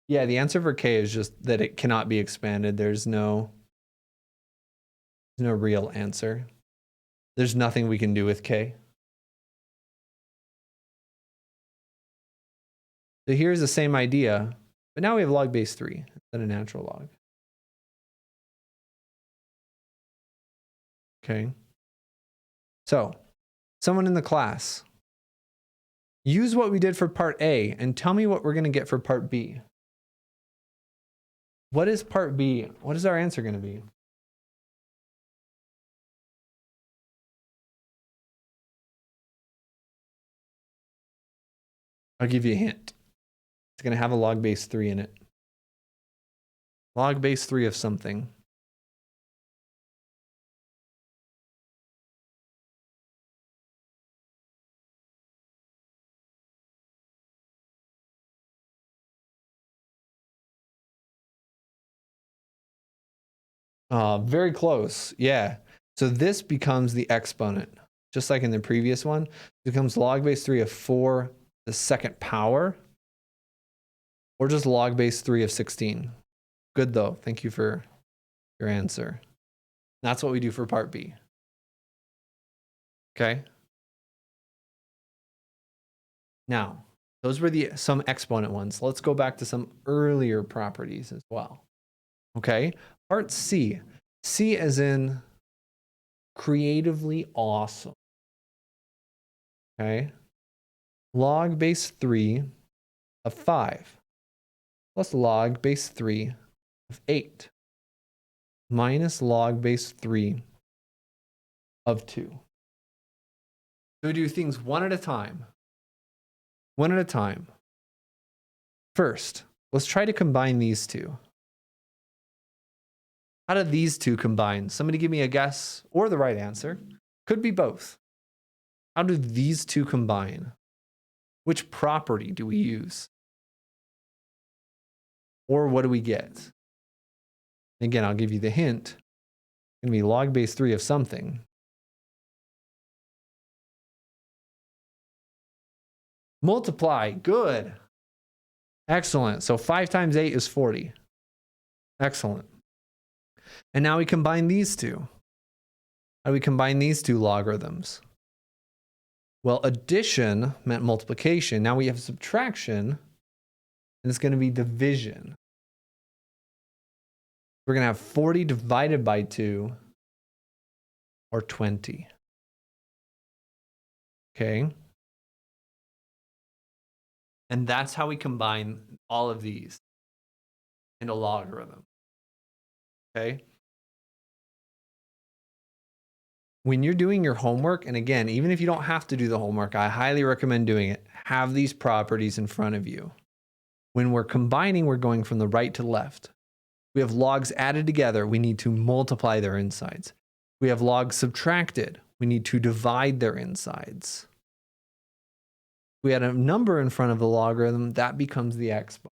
Yeah, the answer for k is just that it cannot be expanded. There's no real answer. There's nothing we can do with k. So here's the same idea, but now we have log base 3 instead of natural log. Okay. So, someone in the class, use what we did for part A and tell me what we're going to get for part B. What is part B? What is our answer going to be? I'll give you a hint. It's going to have a log base 3 in it. Log base 3 of something. Very close. Yeah. So this becomes the exponent. Just like in the previous one, it becomes log base 3 of 4 the second power, or just log base 3 of 16. Good though. Thank you for your answer. That's what we do for part B. Okay. Now, those were some exponent ones. Let's go back to some earlier properties as well. Okay. Part C. C as in creatively awesome. Okay. Log base 3 of 5 plus log base 3 of 8 minus log base 3 of 2. So we do things one at a time. One at a time. First, let's try to combine these two. How do these two combine? Somebody give me a guess or the right answer. Could be both. How do these two combine? Which property do we use? Or what do we get? Again, I'll give you the hint. It's going to be log base 3 of something. Multiply. Good. Excellent. So 5 times 8 is 40. Excellent. And now we combine these two. How do we combine these two logarithms? Well, addition meant multiplication. Now we have subtraction. and it's going to be division. We're going to have 40 divided by 2, or 20. Okay? And that's how we combine all of these into logarithm. Okay? When you're doing your homework, and again, even if you don't have to do the homework, I highly recommend doing it. Have these properties in front of you. When we're combining, we're going from the right to left. We have logs added together. We need to multiply their insides. We have logs subtracted. We need to divide their insides. We had a number in front of the logarithm. That becomes the exponent.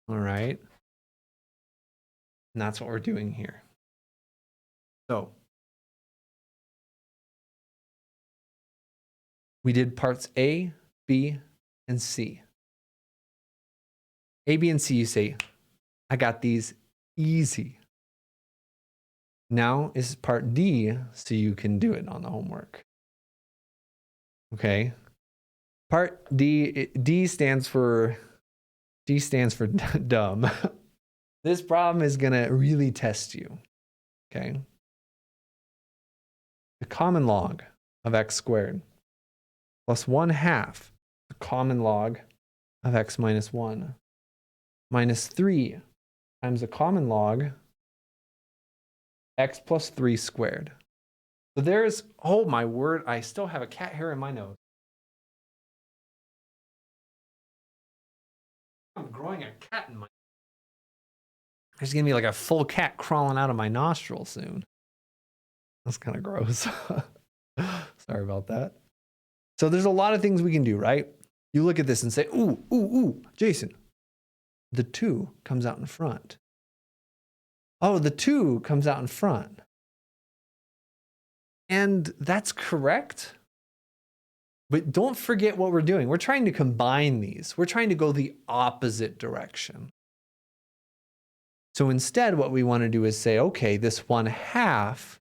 All right. And that's what we're doing here. So we did parts A, B, and C. A, B, and C, you say, I got these easy. Now is part D, so you can do it on the homework. Okay. Part D, D stands for dumb. This problem is going to really test you. Okay. The common log of x squared plus 1/2 the common log of x minus 1 minus 3 times the common log x plus 3 squared. So there's, oh my word, I still have a cat hair in my nose. I'm growing a cat in my. There's gonna be like a full cat crawling out of my nostril soon. That's kind of gross. Sorry about that. So there's a lot of things we can do, right? You look at this and say, ooh, Jason, the 2 comes out in front. Oh, the 2 comes out in front. And that's correct. But don't forget what we're doing. We're trying to combine these. We're trying to go the opposite direction. So instead, what we want to do is say, okay, this 1/2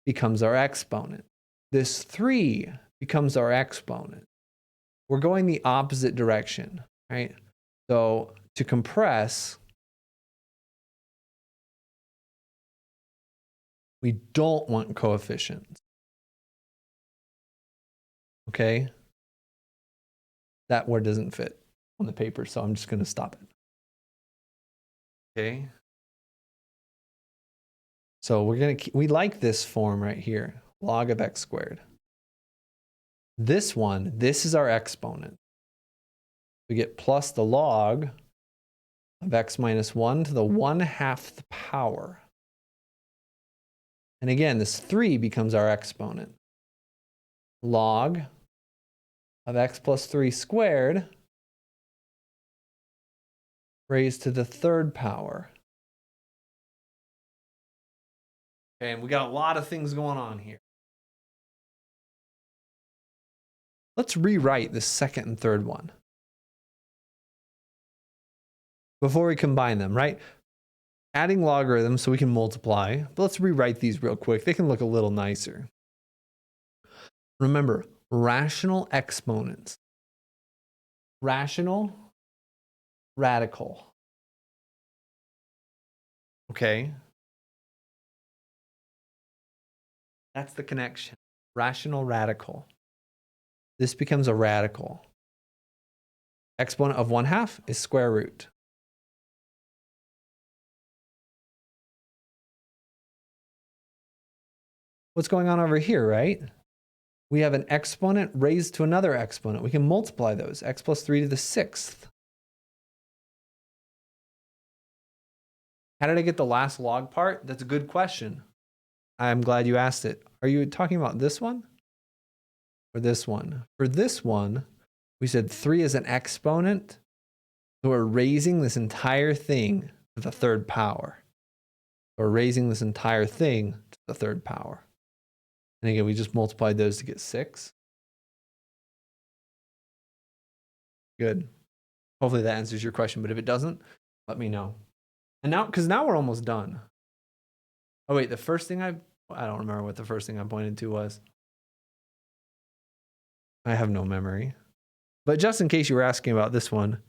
becomes our exponent. This 3 becomes our exponent. We're going the opposite direction, right? So to compress, we don't want coefficients. Okay? That word doesn't fit on the paper, so I'm just going to stop it. Okay? So we like this form right here, log of x squared. This one, this is our exponent. We get plus the log of x minus 1 to the 1/2 power. And again, this 3 becomes our exponent. Log of x plus 3 squared raised to the 3rd power. Okay, and we got a lot of things going on here. Let's rewrite the second and third one before we combine them, right? Adding logarithms so we can multiply, but let's rewrite these real quick. They can look a little nicer. Remember, rational exponents. Rational, radical. Okay? That's the connection. Rational, radical. This becomes a radical. Exponent of 1/2 is square root. What's going on over here, right? We have an exponent raised to another exponent. We can multiply those. X plus 3 to the 6th. How did I get the last log part? That's a good question. I'm glad you asked it. Are you talking about this one? Or this one? For this one, we said 3 is an exponent. So we're raising this entire thing to the 3rd power. We're raising this entire thing to the 3rd power. And again, we just multiplied those to get 6. Good. Hopefully that answers your question, but if it doesn't, let me know. And now, because now we're almost done. Oh wait, the first thing I don't remember what the first thing I pointed to was. I have no memory. But just in case you were asking about this one,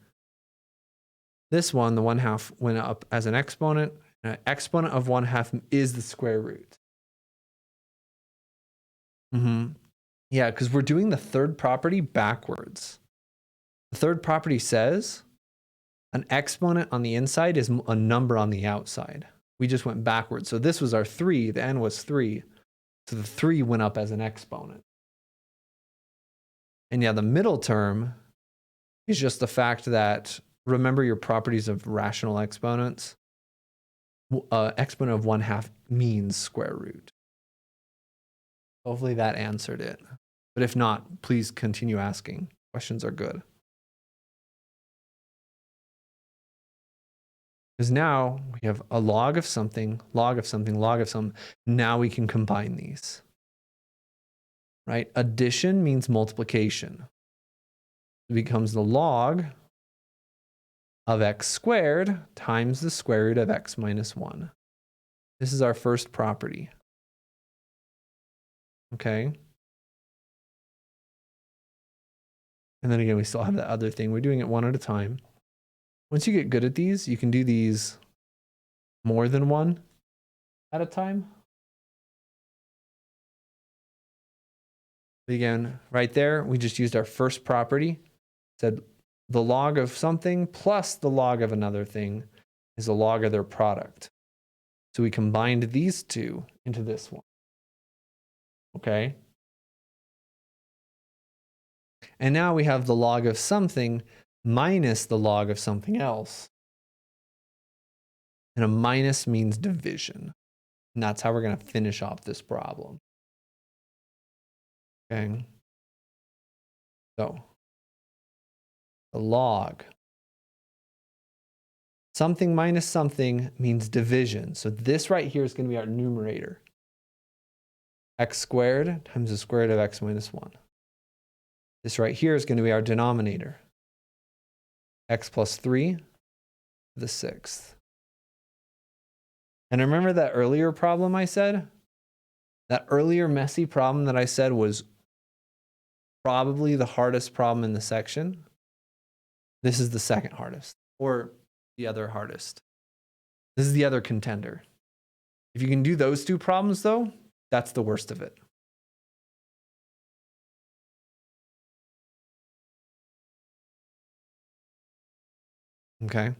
the 1/2 went up as an exponent. An exponent of 1/2 is the square root. Yeah, because we're doing the third property backwards. The third property says an exponent on the inside is a number on the outside. We just went backwards. So this was our 3. The n was 3. So the 3 went up as an exponent. And yeah, the middle term is just the fact that, remember your properties of rational exponents? Exponent of 1/2 means square root. Hopefully that answered it. But if not, please continue asking. Questions are good. Because now we have a log of something, log of something, log of something. Now we can combine these. Right? Addition means multiplication. It becomes the log of x squared times the square root of x minus 1. This is our first property. Okay? And then again, we still have that other thing. We're doing it one at a time. Once you get good at these, you can do these more than one at a time. Again, right there, we just used our first property. Said the log of something plus the log of another thing is a log of their product. So we combined these two into this one. Okay? And now we have the log of something minus the log of something else. And a minus means division. And that's how we're going to finish off this problem. Okay? So, the log. Something minus something means division. So this right here is going to be our numerator. X squared times the square root of x minus 1. This right here is going to be our denominator. X plus 3 to the 6th. And remember that earlier problem I said? That earlier messy problem that I said was probably the hardest problem in the section. This is the second hardest, or the other hardest. This is the other contender. If you can do those two problems, though, that's the worst of it. Okay?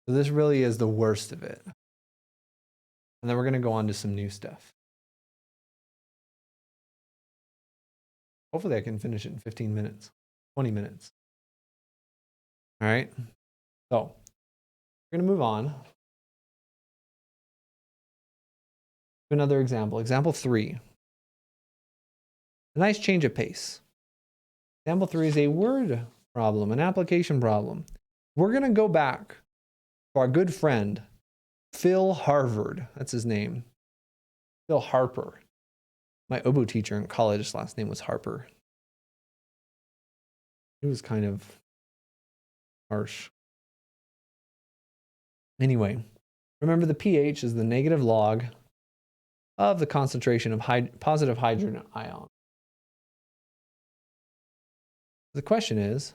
So this really is the worst of it. And then we're going to go on to some new stuff. Hopefully I can finish it in 15 minutes, 20 minutes. All right? So we're going to move on to another example. Example 3. A nice change of pace. Example 3 is a word problem, an application problem. We're going to go back to our good friend, Phil Harvard. That's his name. Phil Harper. My oboe teacher in college, his last name was Harper. He was kind of harsh. Anyway, remember the pH is the negative log of the concentration of positive hydrogen ion. The question is,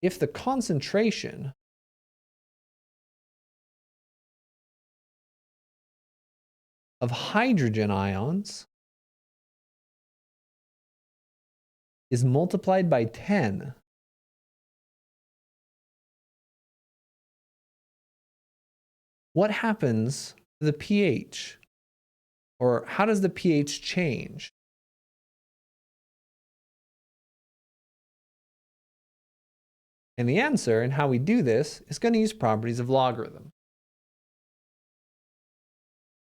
if the concentration of hydrogen ions is multiplied by 10, what happens to the pH? Or how does the pH change? And the answer, and how we do this, is going to use properties of logarithm.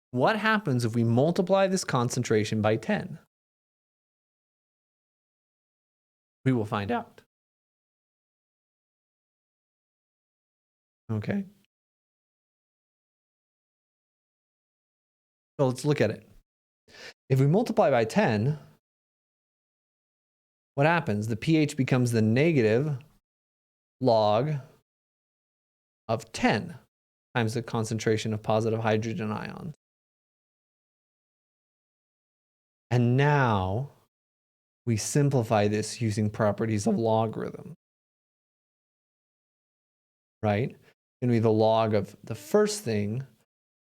What happens if we multiply this concentration by 10? We will find out. Okay. So let's look at it. If we multiply by 10, what happens? The pH becomes the negative log of 10 times the concentration of positive hydrogen ions. And now we simplify this using properties of logarithm, right? It's going to be the log of the first thing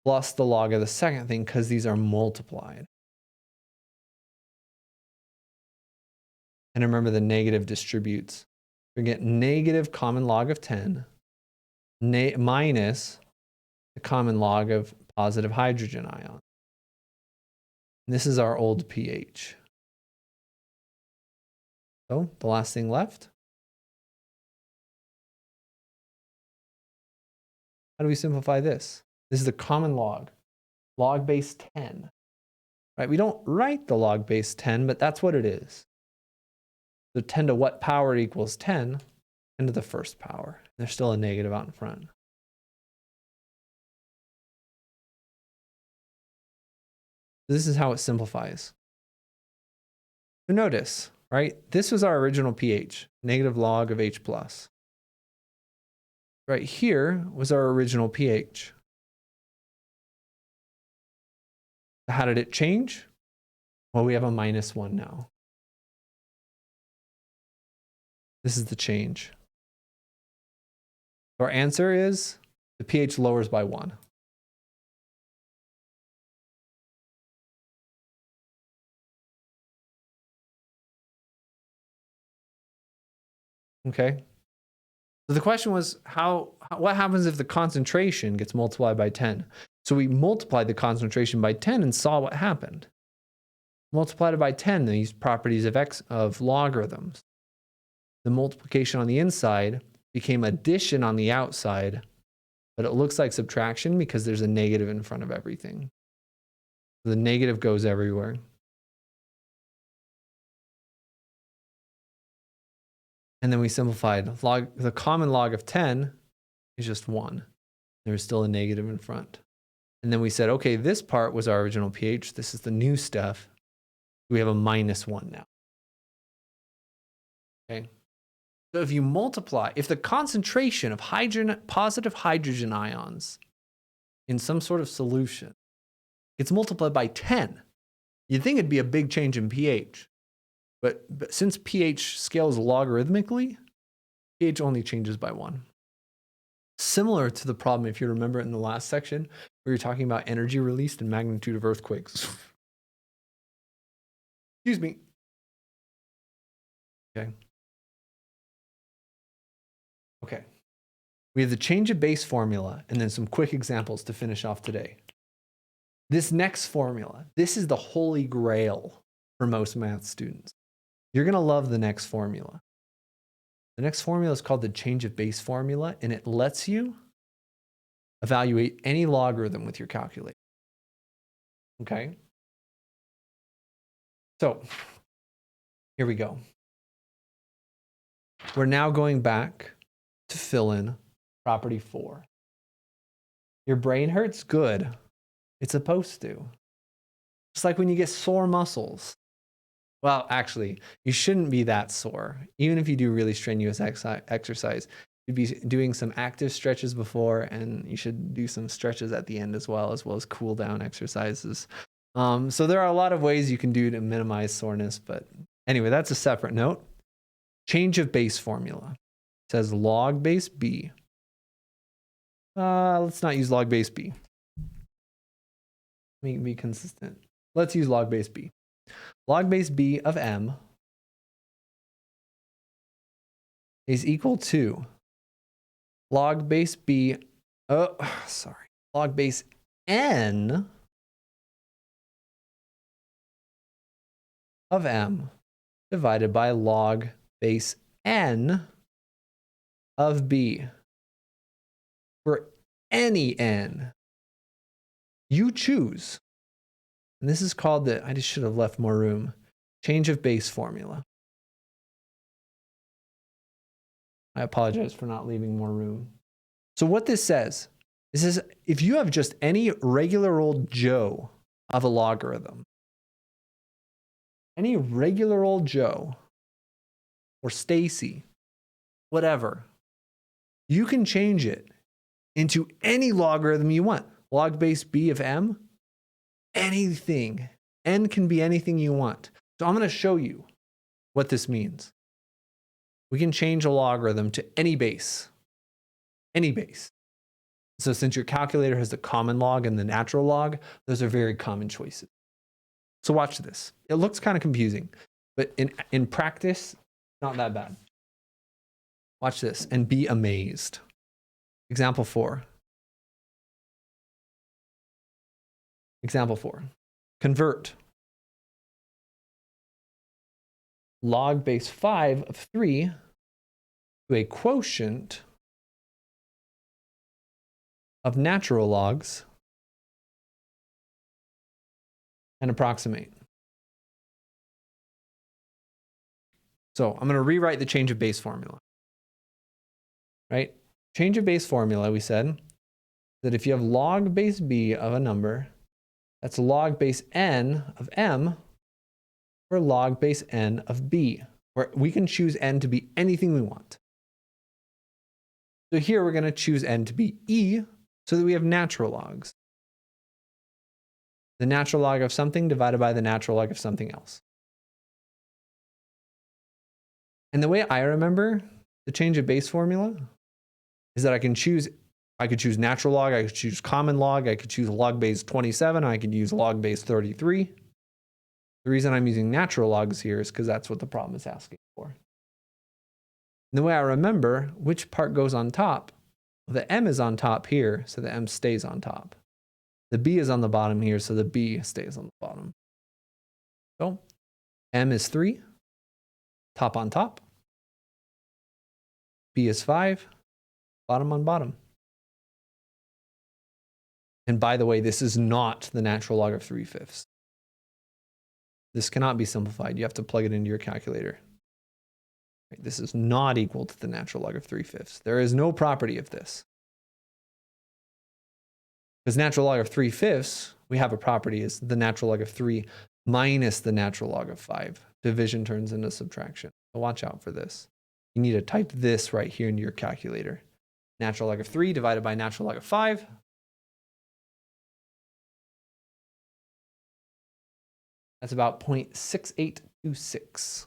plus the log of the second thing because these are multiplied. And remember the negative distributes. We get negative common log of 10 minus the common log of positive hydrogen ion. And this is our old pH. So the last thing left. How do we simplify this? This is the common log base 10. Right? We don't write the log base 10, but that's what it is. So 10 to what power equals 10? 10 to the first power. There's still a negative out in front. This is how it simplifies. So notice, right? This was our original pH, negative log of H plus. Right here was our original pH. How did it change? Well, we have a -1 now. This is the change. Our answer is the pH lowers by 1. Okay. So the question was what happens if the concentration gets multiplied by 10? So we multiplied the concentration by 10 and saw what happened. Multiplied it by 10, these properties of logarithms. The multiplication on the inside became addition on the outside, but it looks like subtraction because there's a negative in front of everything. So the negative goes everywhere. And then we simplified. The common log of 10 is just 1. There's still a negative in front. And then we said, okay, this part was our original pH. This is the new stuff. We have a -1 now. Okay. So if you multiply, if the concentration of positive hydrogen ions in some sort of solution gets multiplied by 10, you'd think it'd be a big change in pH. But since pH scales logarithmically, pH only changes by 1. Similar to the problem, if you remember in the last section, where you're talking about energy released and magnitude of earthquakes. Excuse me. Okay. Okay. We have the change of base formula and then some quick examples to finish off today. This next formula, this is the holy grail for most math students. You're going to love the next formula. The next formula is called the change of base formula, and it lets you evaluate any logarithm with your calculator. Okay? So, here we go. We're now going back to fill in property 4. Your brain hurts? Good. It's supposed to. Just like when you get sore muscles. Well, actually, you shouldn't be that sore. Even if you do really strenuous exercise, you'd be doing some active stretches before, and you should do some stretches at the end as well as cool down exercises. So there are a lot of ways you can do to minimize soreness, but anyway, that's a separate note. Change of base formula. It says log base b. Let's not use log base b. Let me be consistent. Let's use log base b. Log base b of m is equal to log base b, log base n of m divided by log base n of b. For any n, you choose. And this is called I just should have left more room, change of base formula. I apologize for not leaving more room. So what this says is if you have just any regular old Joe of a logarithm, any regular old Joe or Stacy, whatever, you can change it into any logarithm you want. Log base b of m, anything. N can be anything you want. So I'm going to show you. what this means. We can change a logarithm to any base. Any base. So since your calculator has the common log and the natural log, those are very common choices. So watch this. It looks kind of confusing, but in practice, not that bad. Watch this and be amazed. Example 4. Example 4. Convert log base 5 of 3 to a quotient of natural logs and approximate. So I'm going to rewrite the change of base formula. Right? Change of base formula, we said that if you have log base b of a number, that's log base n of m or log base n of b, where we can choose n to be anything we want. So here we're going to choose n to be e so that we have natural logs. The natural log of something divided by the natural log of something else. And the way I remember the change of base formula is that I could choose natural log, I could choose common log, I could choose log base 27, I could use log base 33. The reason I'm using natural logs here is because that's what the problem is asking for. And the way I remember which part goes on top, the m is on top here, so the m stays on top. The b is on the bottom here, so the b stays on the bottom. So m is 3, top on top. B is 5, bottom on bottom. And by the way, this is not the natural log of 3/5. This cannot be simplified. You have to plug it into your calculator. This is not equal to the natural log of 3/5. There is no property of this. Because natural log of 3/5, we have a property is the natural log of 3 minus the natural log of 5. Division turns into subtraction. So watch out for this. You need to type this right here into your calculator. Natural log of 3 divided by natural log of 5. That's about 0.6826.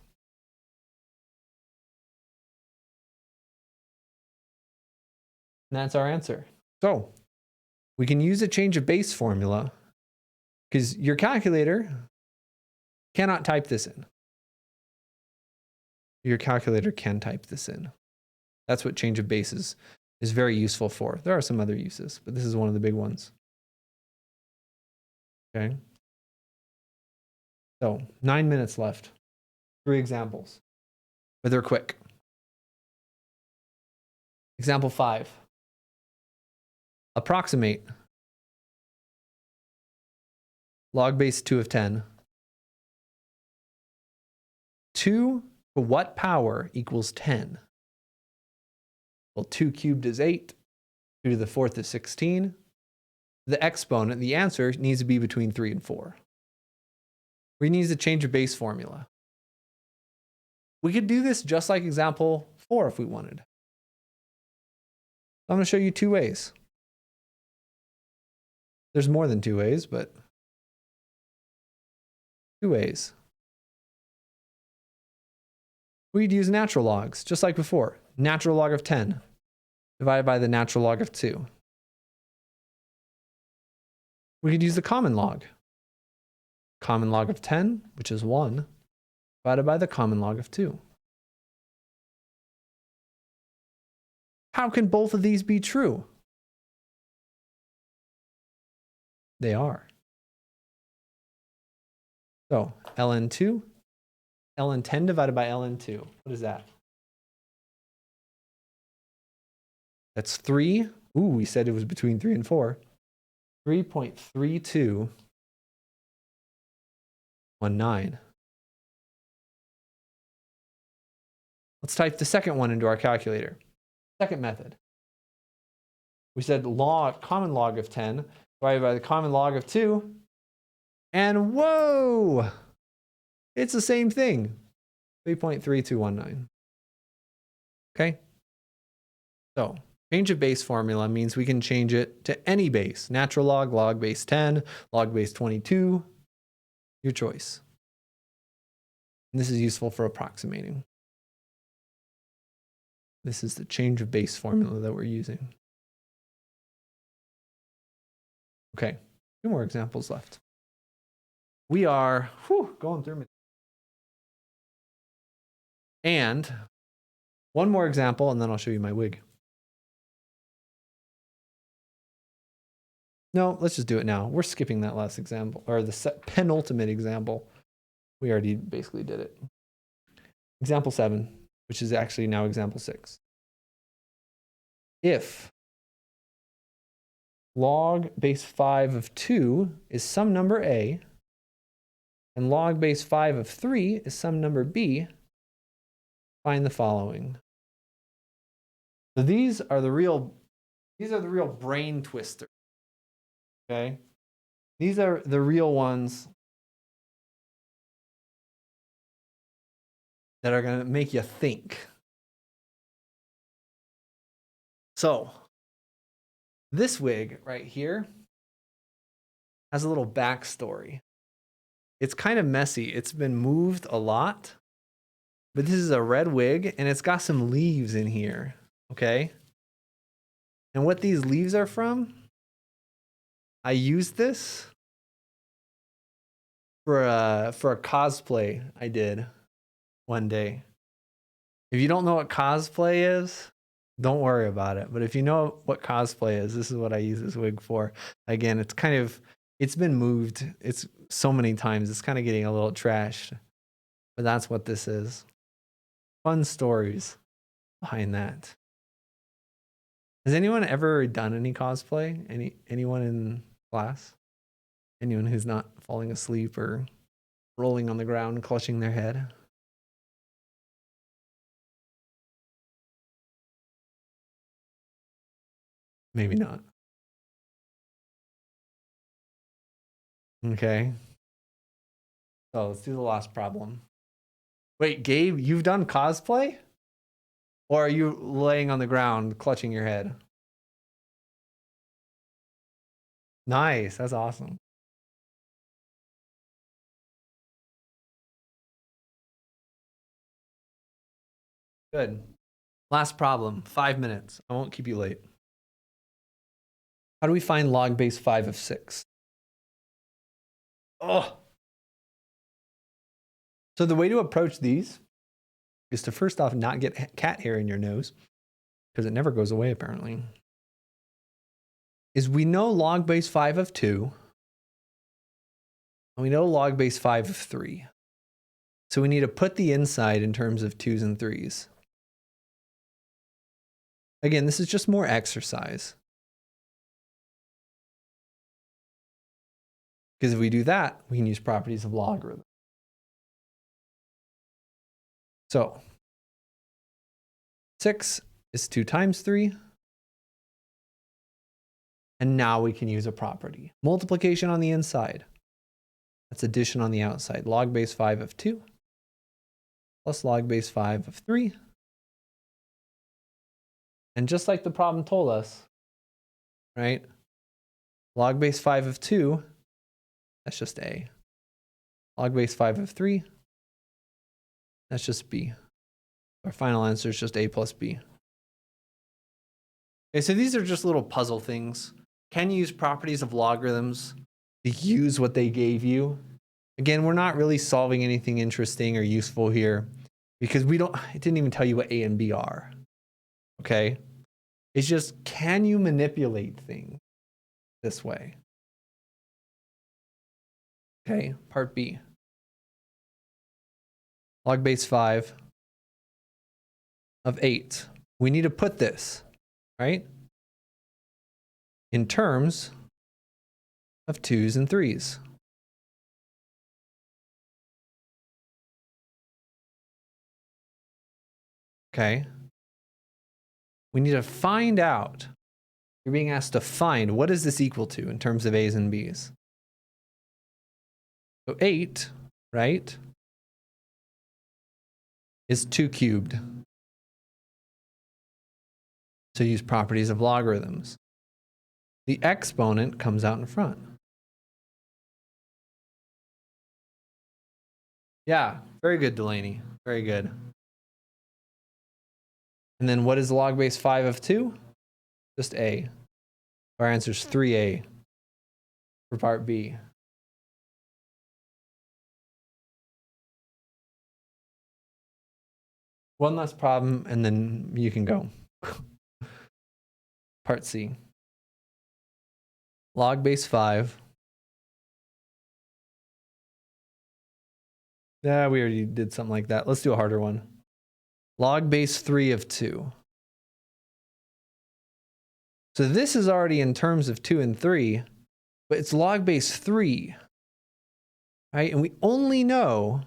And that's our answer. So we can use a change of base formula because your calculator cannot type this in. Your calculator can type this in. That's what change of base is very useful for. There are some other uses, but this is one of the big ones. Okay. So 9 minutes left. 3 examples, but they're quick. Example 5. Approximate log base 2 of 10. 2 to what power equals 10? Well, 2 cubed is 8. 2 to the 4th is 16. The exponent, the answer, needs to be between 3 and 4. We need to change a base formula. We could do this just like example 4 if we wanted. I'm going to show you 2 ways. There's more than 2 ways, but 2 ways. We'd use natural logs, just like before. Natural log of 10 divided by the natural log of 2. We could use the common log. Common log of 10, which is 1, divided by the common log of 2. How can both of these be true? They are. So ln2, ln10 divided by ln2. What is that? That's 3. Ooh, we said it was between 3 and 4. 3.3219. Let's type the second one into our calculator. Second method. We said common log of 10 divided by the common log of 2. And whoa! It's the same thing. 3.3219. Okay? So, change of base formula means we can change it to any base. Natural log, log base 10, log base 22. Your choice. And this is useful for approximating. This is the change of base formula that we're using. Okay, 2 more examples left. We are going through. And one more example, and then I'll show you my wig. No, let's just do it now. We're skipping that last example, or the penultimate example. We already basically did it. Example 7, which is actually now example 6. If log base 5 of 2 is some number a, and log base 5 of 3 is some number b, find the following. So these are the real brain twisters. Okay? These are the real ones that are going to make you think. So, this wig right here has a little backstory. It's kind of messy. It's been moved a lot, but this is a red wig and it's got some leaves in here, okay? And what these leaves are from, I used this for a cosplay I did one day. If you don't know what cosplay is, don't worry about it. But if you know what cosplay is, this is what I use this wig for. Again, it's been moved. It's so many times. It's kind of getting a little trashed. But that's what this is. Fun stories behind that. Has anyone ever done any cosplay? Anyone in class? Anyone who's not falling asleep or rolling on the ground, clutching their head? Maybe not. Okay. So let's do the last problem. Wait, Gabe, you've done cosplay? Or are you laying on the ground, clutching your head? Nice. That's awesome. Good. Last problem. 5 minutes. I won't keep you late. How do we find log base 5 of 6? Oh. So the way to approach these is to first off not get cat hair in your nose, because it never goes away apparently. Is we know log base 5 of 2, and we know log base 5 of 3. So we need to put the inside in terms of 2s and 3s. Again, this is just more exercise. Because if we do that, we can use properties of logarithm. So 6 is 2 times 3. And now we can use a property. Multiplication on the inside. That's addition on the outside. Log base 5 of 2 plus log base 5 of 3. And just like the problem told us, right? Log base 5 of 2, that's just A. Log base 5 of 3, that's just B. Our final answer is just A plus B. Okay, so these are just little puzzle things. Can you use properties of logarithms to use what they gave you? Again, we're not really solving anything interesting or useful here because it didn't even tell you what A and B are. Okay? It's just, can you manipulate things this way? Okay, part B. Log base 5 of 8. We need to put this, right, in terms of 2s and 3s. Okay. We need to find out. You're being asked to find what is this equal to in terms of A's and B's. So 8, right, is 2 cubed. So use properties of logarithms. The exponent comes out in front. Yeah, very good, Delaney. Very good. And then what is log base 5 of 2? Just a. Our answer is 3a for part B. One last problem, and then you can go. Part C. Log base 5. Yeah, we already did something like that. Let's do a harder one. Log base 3 of 2. So this is already in terms of 2 and 3, but it's log base 3. Right? And we only know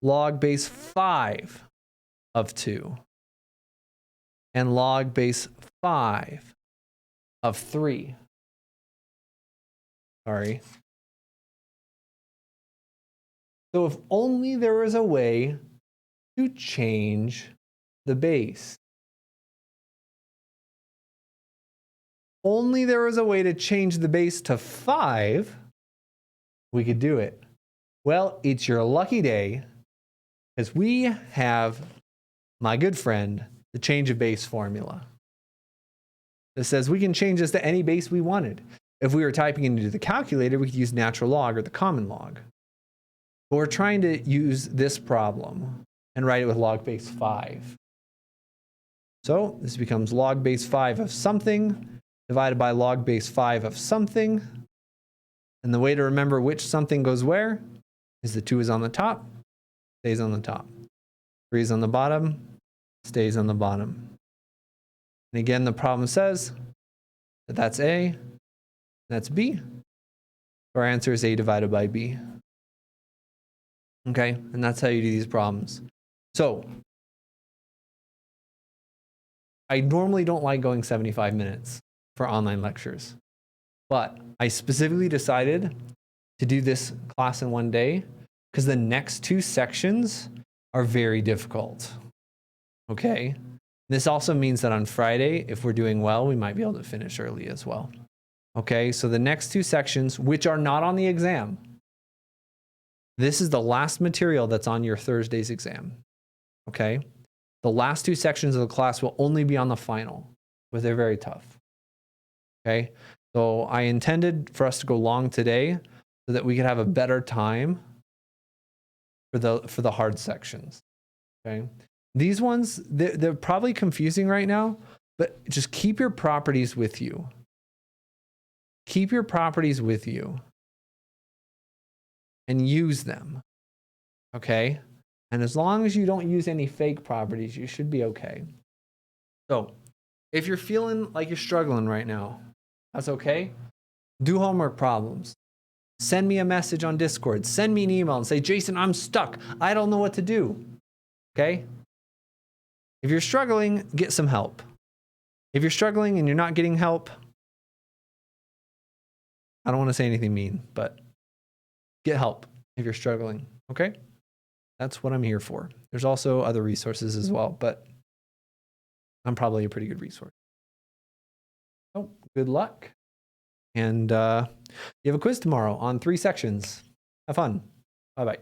log base 5 of 2 and log base 5 of 3. Sorry. So if only there was a way to change the base. Only there was a way to change the base to 5, we could do it. Well, it's your lucky day, because we have, my good friend, the change of base formula. That says we can change this to any base we wanted. If we were typing into the calculator, we could use natural log or the common log. But we're trying to use this problem and write it with log base 5. So this becomes log base 5 of something divided by log base 5 of something. And the way to remember which something goes where is the 2 is on the top, stays on the top. 3 is on the bottom, stays on the bottom. And again, the problem says that that's A, that's B. Our answer is A divided by B. Okay, and that's how you do these problems. So I normally don't like going 75 minutes for online lectures, but I specifically decided to do this class in one day because the next 2 sections are very difficult. Okay, this also means that on Friday, if we're doing well, we might be able to finish early as well. Okay, so the next 2 sections, which are not on the exam, this is the last material that's on your Thursday's exam. Okay, the last 2 sections of the class will only be on the final, but they're very tough. Okay, so I intended for us to go long today so that we could have a better time for the hard sections. Okay, these ones, they're probably confusing right now, but just keep your properties with you. Keep your properties with you and use them. Okay, and as long as you don't use any fake properties, you should be okay. So if you're feeling like you're struggling right now, that's okay. Do homework problems. Send me a message on Discord. Send me an email and say, Jason, I'm stuck. I don't know what to do. Okay? If you're struggling, get some help. If you're struggling and you're not getting help, I don't want to say anything mean, but get help if you're struggling. Okay? That's what I'm here for. There's also other resources as well, but I'm probably a pretty good resource. So good luck. And you have a quiz tomorrow on 3 sections. Have fun. Bye-bye.